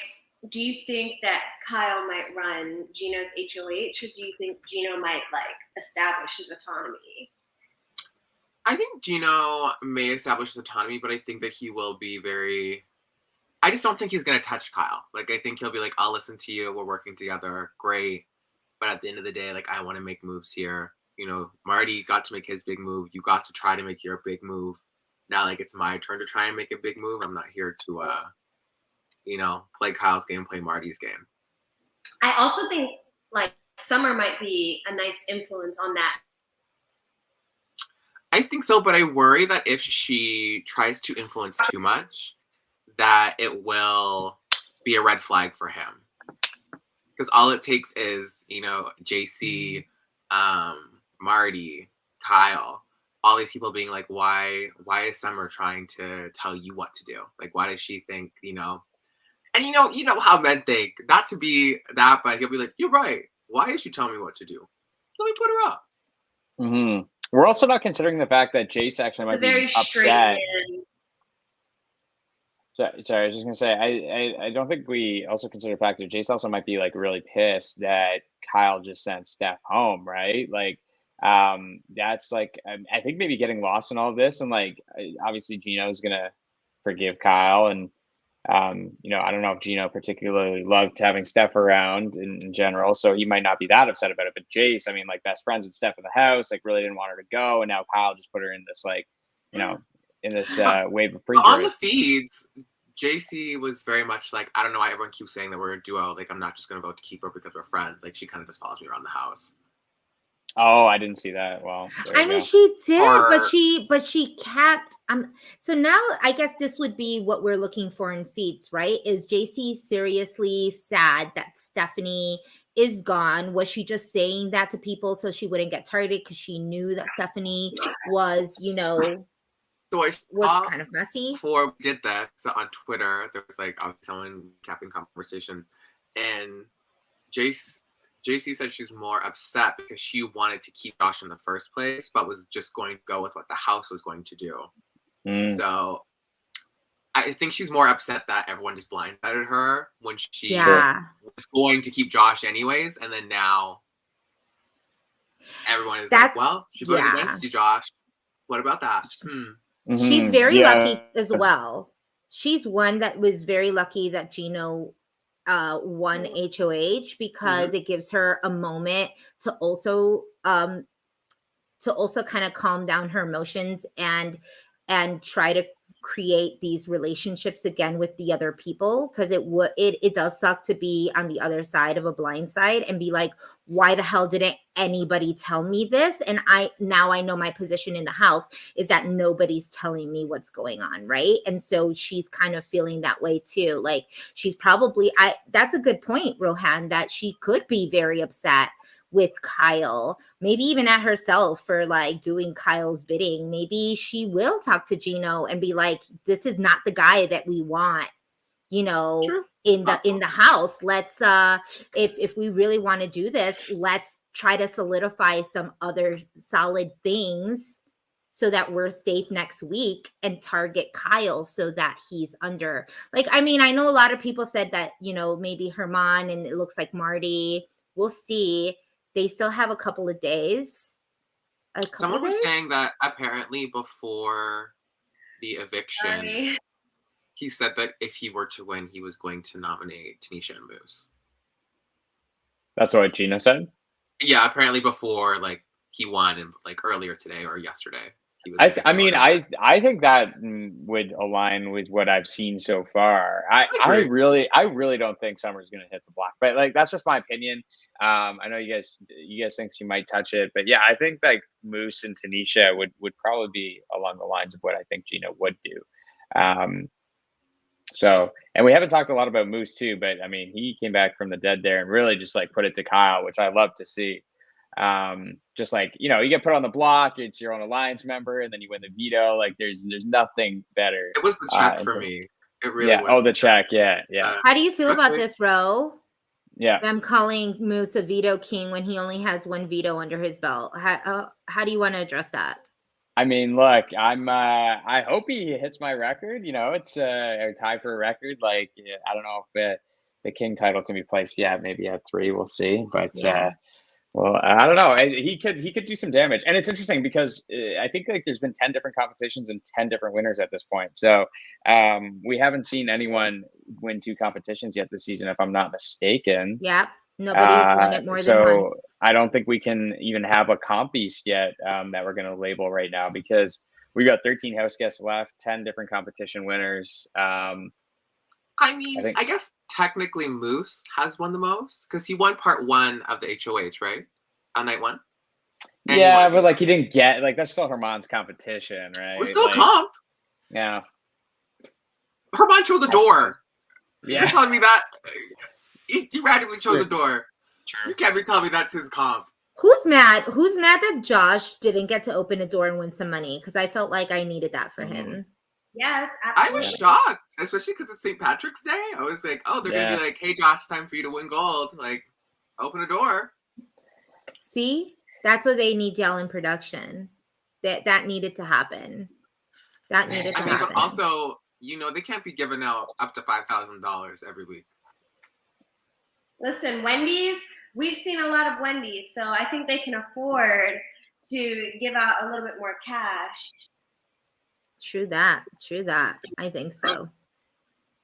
do you think that Kyle might run Gino's HOH, or do you think Gino might like establish his autonomy? I think Gino may establish his autonomy, but I think that he will be I just don't think he's going to touch Kyle. Like, I think he'll be like, I'll listen to you. We're working together. Great. But at the end of the day, like, I want to make moves here. You know, Marty got to make his big move. You got to try to make your big move. Now, like, it's my turn to try and make a big move. I'm not here to, you know, play Kyle's game, play Marty's game. I also think, like, Summer might be a nice influence on that. I think so, but I worry that if she tries to influence too much, that it will be a red flag for him. Because all it takes is, you know, JC, Marty, Kyle, all these people being like, why is Summer trying to tell you what to do? Like, why does she think, you know? And you know how men think, not to be that, but he'll be like, you're right. Why is she telling me what to do? Let me put her up. Mm-hmm. We're also not considering the fact that Jace actually might be upset. Sorry, I was just gonna say, I don't think we also consider the fact that Jace also might be like really pissed that Kyle just sent Steph home, right? Like, that's like, I think maybe getting lost in all of this, and like, obviously Gino's gonna forgive Kyle, and you know, I don't know if Gino particularly loved having Steph around in general, so he might not be that upset about it. But Jace, I mean, like, best friends with Steph in the house, like, really didn't want her to go, and now Kyle just put her in this, like, you know, in this wave of pre. On the feeds, JC was very much like, I don't know why everyone keeps saying that we're a duo. Like, I'm not just gonna vote to keep her because we're friends. Like, she kind of just follows me around the house. Oh, I didn't see that. Well, there I you mean, go. she did, Or- but she kept. So now I guess this would be what we're looking for in feats, right? Is JC seriously sad that Stephanie is gone? Was she just saying that to people so she wouldn't get targeted because she knew that Stephanie was, you know, So I was saw kind of messy? before we did that, so on Twitter, there was like someone capping conversations, and JC said she's more upset because she wanted to keep Josh in the first place, but was just going to go with what the house was going to do. So I think she's more upset that everyone just blindsided her when she was going to keep Josh anyways, and then now everyone is like, well, she voted against you, Josh. What about that? She's very lucky as well. She's one that was very lucky that Gino won HOH because it gives her a moment to also kind of calm down her emotions and try to create these relationships again with the other people, because it does suck to be on the other side of a blind side and be like, why the hell didn't anybody tell me this? And I know my position in the house is that nobody's telling me what's going on, right? And so she's kind of feeling that way too. Like she's probably that's a good point, Rohan, that she could be very upset with Kyle, maybe even at herself for like doing Kyle's bidding. Maybe she will talk to Gino and be like, this is not the guy that we want, you know, in the house. Let's if we really want to do this, let's try to solidify some other solid things so that we're safe next week, and target Kyle so that he's under. Like, I mean, I know a lot of people said that, you know, maybe Herman, and it looks like Marty. We'll see. They still have a couple of days. Someone was saying that apparently before the eviction, he said that if he were to win, he was going to nominate Tanisha and Moose. That's what Gina said? Yeah, apparently before like he won, and like earlier today or yesterday. I think that would align with what I've seen so far. I really don't think Summer's going to hit the block, but like that's just my opinion. I know you guys think she might touch it, but yeah, I think like Moose and Tanisha would probably be along the lines of what I think Gina would do. So, and we haven't talked a lot about Moose too, but I mean, he came back from the dead there and really just like put it to Kyle, which I love to see. Just like, you know, you get put on the block, it's your own alliance member, and then you win the veto. Like there's nothing better. It was the check for me. It really was. Oh, the check. Yeah. How do you feel about this, Ro? Yeah. Them calling Moose a veto king when he only has one veto under his belt. How do you want to address that? I mean, look, I hope he hits my record. You know, it's a tie for a record. Like, I don't know if the king title can be placed yet. Maybe at 3, we'll see. But well, I don't know. He could do some damage, and it's interesting because I think like there's been 10 different competitions and 10 different winners at this point. So we haven't seen anyone win 2 competitions yet this season, if I'm not mistaken. Yeah, nobody's won it more than once. I don't think we can even have a comp beast yet that we're going to label right now, because we got 13 house guests left, 10 different competition winners. I mean, I guess technically Moose has won the most because he won part 1 of the HOH, right? On night 1. And yeah, but like he didn't get, like that's still Herman's competition, right? It was still like, comp. Yeah. Herman chose a door. Yeah. You're telling me that he randomly chose a door. True. You can't be telling me that's his comp. Who's mad? Who's mad that Josh didn't get to open a door and win some money? Because I felt like I needed that for him. Yes, absolutely. I was shocked, especially because it's St. Patrick's Day. I was like, oh, they're going to be like, hey, Josh, time for you to win gold. Like, open a door. See? That's what they need, y'all, in production. That needed to happen. That needed to happen. But also, you know, they can't be giving out up to $5,000 every week. Listen, Wendy's, we've seen a lot of Wendy's, so I think they can afford to give out a little bit more cash. True that. I think so.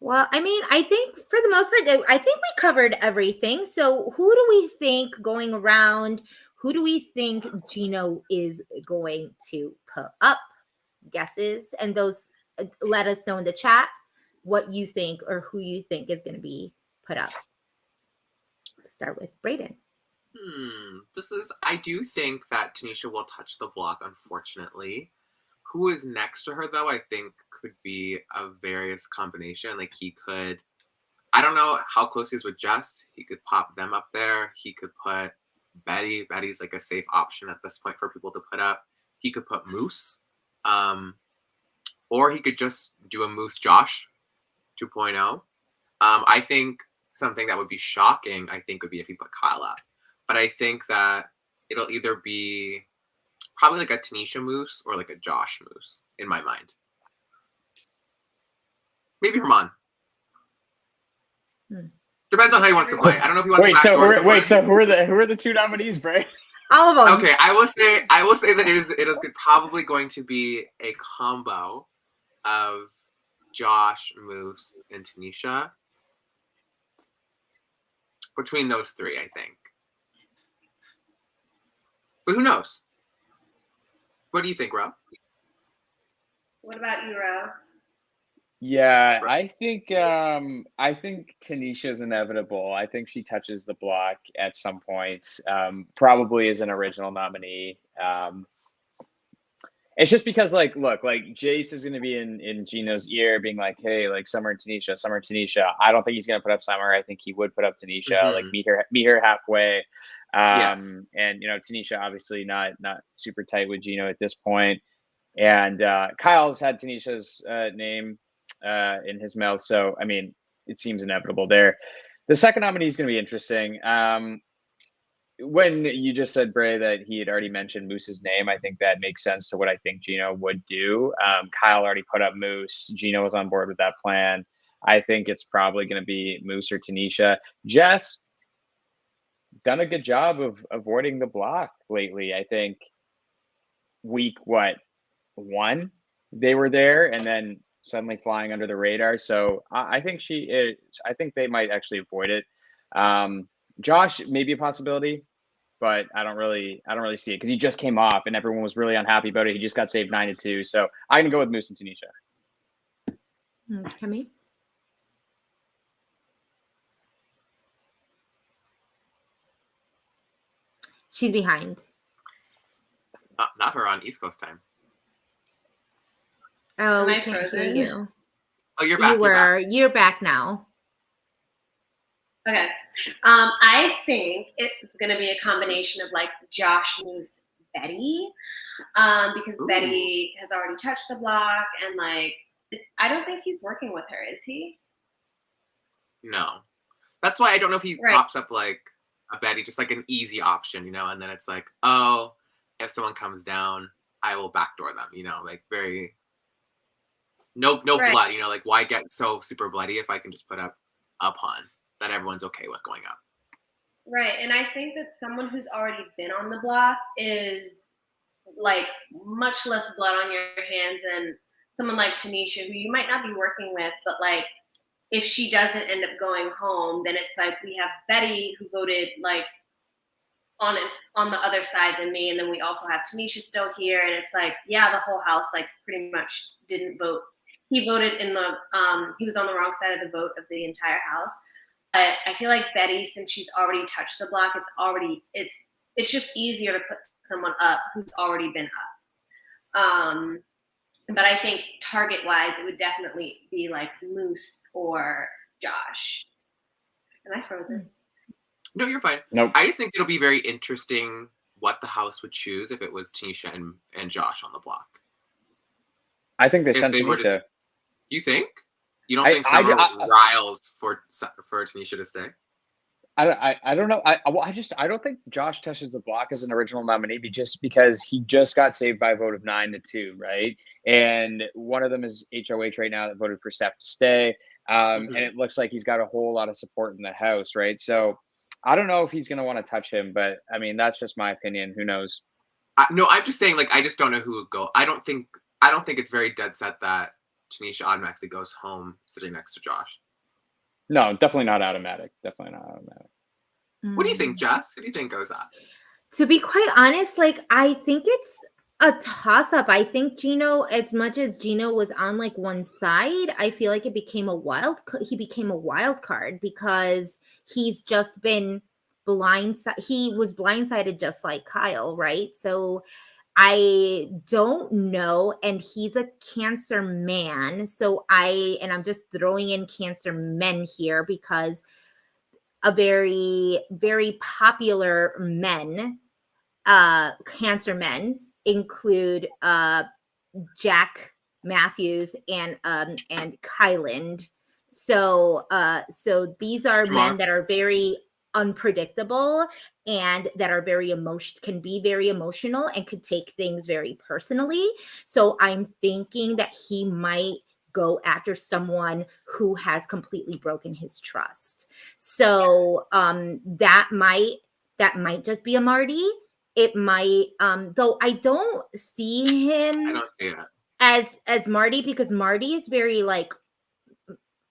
Well, I mean, I think for the most part, I think we covered everything. So who do we think going around? Who do we think Gino is going to put up? Guesses? And those, let us know in the chat what you think or who you think is going to be put up. Let's start with Brayden. I do think that Tanisha will touch the block, unfortunately. Who is next to her, though, I think could be a various combination. Like, he could, I don't know how close he is with Jess. He could pop them up there. He could put Betty. Betty's like a safe option at this point for people to put up. He could put Moose. Or he could just do a Moose Josh 2.0. I think something that would be shocking, I think, would be if he put Kyle up. But I think that it'll either be probably like a Tanisha Moose or like a Josh Moose in my mind. Maybe Herman. Depends on how he wants to play. I don't know if he wants to backdoor someone. So who are the two nominees, Bray? All of them. Okay, I will say that it is probably going to be a combo of Josh, Moose, and Tanisha. Between those three, I think. But who knows? What do you think, Ro? What about you, Ro? Yeah, I think Tanisha's inevitable. I think she touches the block at some point. Probably as an original nominee. It's just because, like, look, like Jace is going to be in Gino's ear, being like, "Hey, like Summer and Tanisha, Summer and Tanisha." I don't think he's going to put up Summer. I think he would put up Tanisha, like meet her halfway. Yes. And Tanisha obviously not super tight with Gino at this point. And Kyle's had Tanisha's name in his mouth, so I mean, it seems inevitable there. The second nominee is going to be interesting. When you just said, Bray, that he had already mentioned Moose's name, I think that makes sense to what I think Gino would do. Kyle already put up Moose. Gino was on board with that plan. I think it's probably going to be Moose or Tanisha. Jess done a good job of avoiding the block lately. I think week 1 they were there and then suddenly flying under the radar. So I think I think they might actually avoid it. Josh may be a possibility, but I don't really see it because he just came off and everyone was really unhappy about it. He just got saved 9-2. So I'm gonna go with Moose and Tanisha. Kemi? She's behind. Not her on East Coast time. Oh, Am we I can't hear frozen? you. Oh, you're back. You're back now. Okay. I think it's going to be a combination of like Josh, Moose, Betty, because Ooh. Betty has already touched the block, and like I don't think he's working with her, is he? No. That's why I don't know if he Right. pops up like a Betty, just like an easy option, and then it's like, oh, if someone comes down, I will backdoor them, like very no Right. blood, like why get so super bloody if I can just put up a pawn that everyone's okay with going up. Right. And I think that someone who's already been on the block is like much less blood on your hands than someone like Tanisha, who you might not be working with, but like if she doesn't end up going home, then it's like we have Betty who voted like on the other side than me, and then we also have Tanisha still here, and it's like, yeah, the whole house like pretty much didn't vote. He voted in the he was on the wrong side of the vote of the entire house. But I feel like Betty, since she's already touched the block, it's just easier to put someone up who's already been up. But I think target-wise, it would definitely be like Moose or Josh. Am I frozen? No, you're fine. Nope. I just think it'll be very interesting what the house would choose if it was Tanisha and Josh on the block. I think they If sent they were Tanisha. You think? You don't think Summer riles for Tanisha to stay? I don't know. I don't think Josh touches the block as an original nominee just because he just got saved by a vote of 9-2, right? And one of them is HOH right now that voted for Steph to stay. And it looks like he's got a whole lot of support in the house, right? So I don't know if he's going to want to touch him, but I mean, that's just my opinion. Who knows? No, I'm just saying, like, I just don't know who would go. I don't think it's very dead set that Tanisha automatically goes home sitting next to Josh. No, definitely not automatic. Definitely not automatic. What do you think, Jess? Who do you think goes up? To be quite honest, like, I think it's a toss-up. I think Gino, as much as Gino was on like one side, I feel like he became a wild card because he's just been he was blindsided just like Kyle, right? So I don't know. And he's a Cancer man. So I'm just throwing in Cancer men here because a very, very popular men, Cancer men include Jack Matthews and Kyland. So these are men that are very unpredictable and that are can be very emotional and could take things very personally. So I'm thinking that he might go after someone who has completely broken his trust. So that might just be a Marty. It might, though I don't see him I don't see it as Marty, because Marty is very like,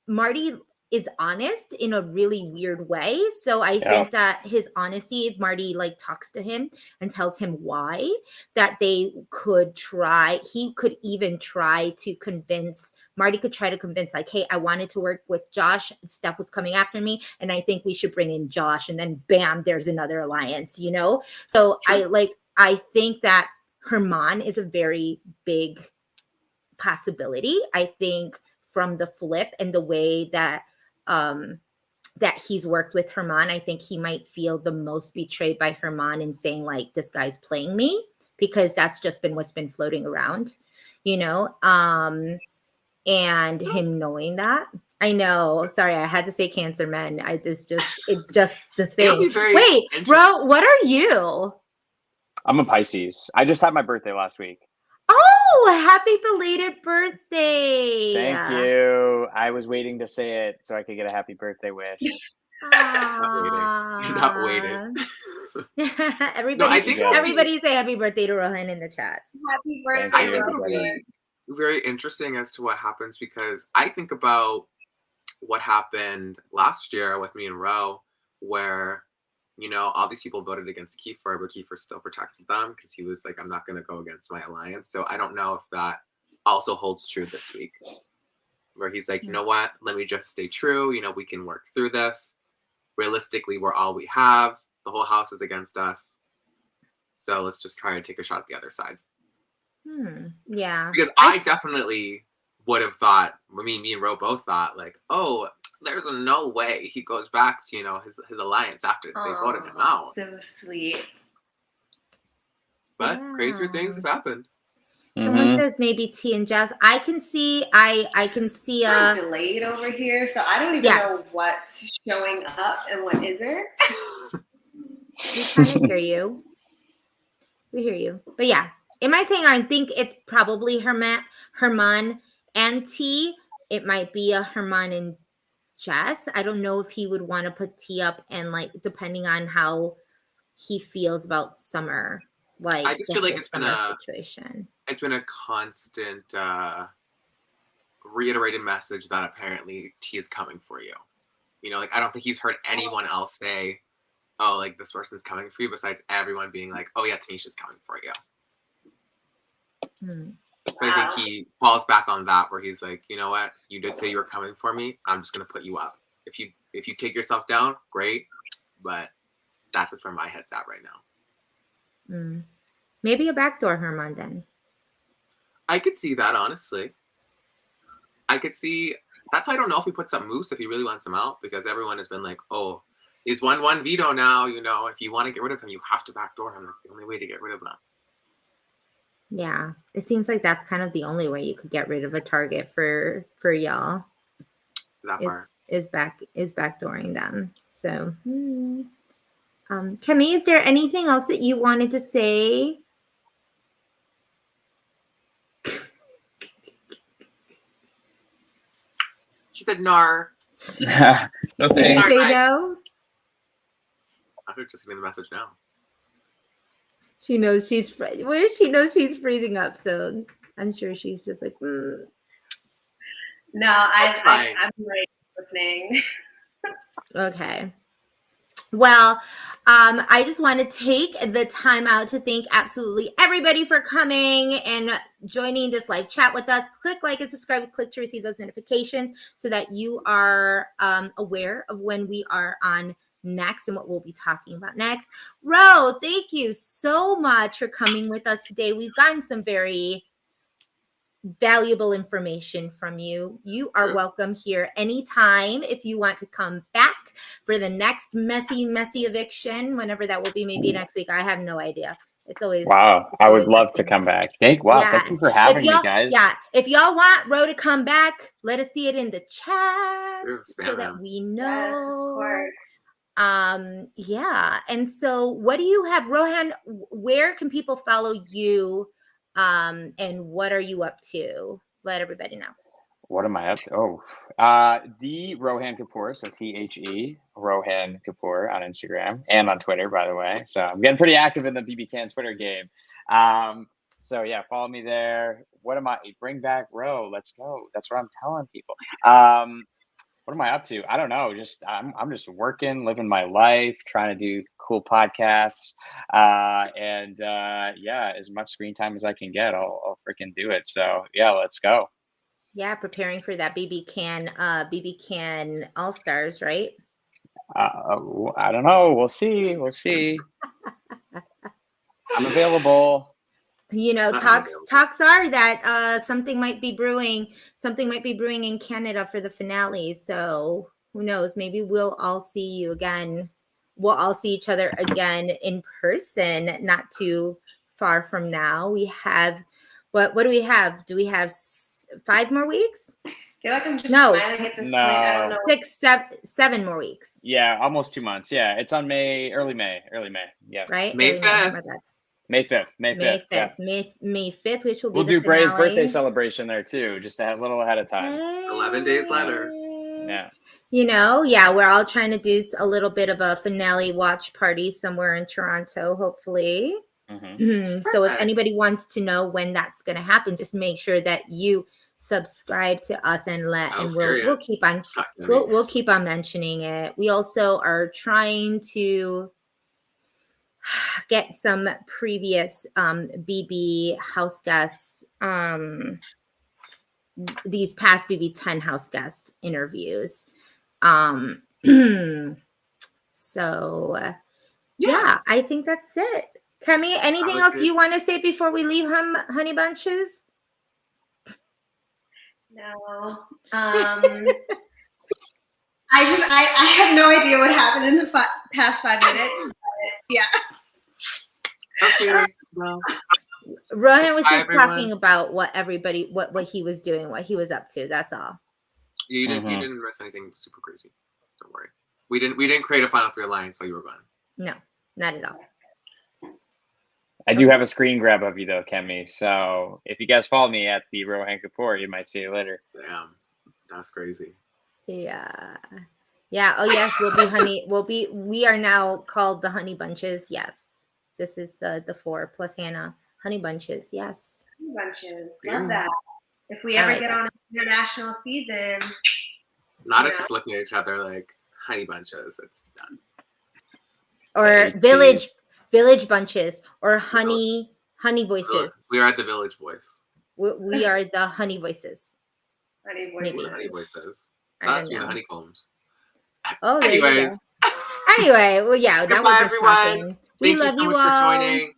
Marty is honest in a really weird way. So I think that his honesty, if Marty like talks to him and tells him why, that he could even try to convince, Marty could try to convince like, hey, I wanted to work with Josh. Steph was coming after me. And I think we should bring in Josh. And then bam, there's another alliance, you know? So I think that Herman is a very big possibility. I think from the flip and the way that he's worked with Herman, I think he might feel the most betrayed by Herman in saying like, this guy's playing me, because that's just been what's been floating around, you know? And him knowing that. I know. Sorry, I had to say Cancer men. It's just the thing. Wait, bro, what are you? I'm a Pisces. I just had my birthday last week. Oh, happy belated birthday. Thank you. I was waiting to say it so I could get a happy birthday wish. Not waiting. Everybody say happy birthday to Rohan in the chats. Happy birthday. I think it'll be very interesting as to what happens, because I think about what happened last year with me and Ro, where, you know, all these people voted against Kiefer, but Kiefer still protected them because he was like, I'm not going to go against my alliance. So I don't know if that also holds true this week, where he's like, you know what, let me just stay true. You know, we can work through this. Realistically, we're all we have. The whole house is against us. So let's just try to take a shot at the other side. Yeah. Because I definitely would have thought, me and Ro both thought like, oh, there's no way he goes back to, you know, his alliance after they voted him out. So sweet. But crazier things have happened. Someone says maybe T and Jazz. I can see I'm delayed over here, so I don't even know what's showing up and what isn't. We kind of hear you. We hear you. But yeah. Am I saying I think it's probably Herman and T? It might be a Herman and Jess. I don't know if he would want to put T up, and like depending on how he feels about Summer. Like I just feel like it's been a situation. It's been a constant reiterated message that apparently T is coming for you. You know, like I don't think he's heard anyone else say, "Oh, like this person's coming for you," besides everyone being like, "Oh yeah, Tanisha's coming for you." So I think he falls back on that, where he's like, you know what, you did say you were coming for me. I'm just gonna put you up. If you take yourself down, great, but that's just where my head's at right now. Maybe a backdoor Herman then. I could see that, honestly. I could see. That's why I don't know if he puts up Moose if he really wants him out, because everyone has been like, oh, he's 1-1 veto now. You know, if you want to get rid of him, you have to backdoor him. That's the only way to get rid of him. Yeah, it seems like that's kind of the only way you could get rid of a target for y'all. That part is backdooring them. So, Kemi, is there anything else that you wanted to say? She said, "Nar." No thanks. Say no. I'm just getting the message now. She knows she's freezing up, so I'm sure she's just like, No, I'm like listening. Okay. Well, I just want to take the time out to thank absolutely everybody for coming and joining this live chat with us. Click like and subscribe, click to receive those notifications so that you are aware of when we are on next and what we'll be talking about next. Ro, thank you so much for coming with us today. We've gotten some very valuable information from you. You are welcome here anytime if you want to come back for the next messy eviction, whenever that will be, maybe next week. I have no idea. It's always I would love to come back. Thank you for having me, guys. Yeah, if y'all want Ro to come back, let us see it in the chat so that we know. Yes, of course. Yeah. And so what do you have, Rohan? Where can people follow you? And what are you up to? Let everybody know. What am I up to? The Rohan Kapoor, so THE Rohan Kapoor on Instagram and on Twitter, by the way. So I'm getting pretty active in the BBCAN Twitter game. So yeah, follow me there. What am I? Bring back Ro. Let's go. That's what I'm telling people. What am I up to? I don't know. I'm just working, living my life, trying to do cool podcasts, and as much screen time as I can get, I'll freaking do it. So yeah, let's go. Yeah, preparing for that BBCAN All Stars, right? I don't know. We'll see. I'm available. You know, talks are that something might be brewing in Canada for the finale. So who knows? Maybe we'll all see you again. We'll all see each other again in person, not too far from now. We have what do we have? Do we have 5 more weeks? I feel like I'm just smiling at this point. I don't know. 6, 7 more weeks. Yeah, almost 2 months. Yeah, it's on early May. Yeah. Right? May 5th. May 5th. May 5th. Yeah. May 5th, which will be the do finale. Bray's birthday celebration there too, just a little ahead of time. 11 days later. Yeah. You know, we're all trying to do a little bit of a finale watch party somewhere in Toronto, hopefully. Mm-hmm. So if anybody wants to know when that's going to happen, just make sure that you subscribe to us and we'll keep on we'll keep on mentioning it. We also are trying to get some previous BB house guests, these past BB10 house guest interviews. So I think that's it. Kemi, anything else you want to say before we leave Honey Bunches? No. I have no idea what happened in the past 5 minutes. Yeah. Okay. Well, Rohan was just talking about what he was doing, what he was up to. That's all. You didn't miss anything super crazy. Don't worry. We didn't create a Final 3 alliance while you were gone. No, not at all. I do have a screen grab of you though, Kemi. So if you guys follow me at the Rohan Kapoor, you might see it later. Damn, that's crazy. Yeah. Oh yes, we'll be honey. We are now called the Honey Bunches. Yes, this is the 4 plus Hannah Honey Bunches. Yes. Honey Bunches. Love that. If we ever get on an international season, not us just looking at each other like Honey Bunches. It's done. Or Village Bunches, or Honey Voices. We are at the Village Voice. We are the Honey Voices. Honey Voices. Maybe. Honey Voices. That's the honeycombs. Oh, anyways. Anyway, well, yeah. Goodbye, everyone. We Thank love you so you much all. for joining.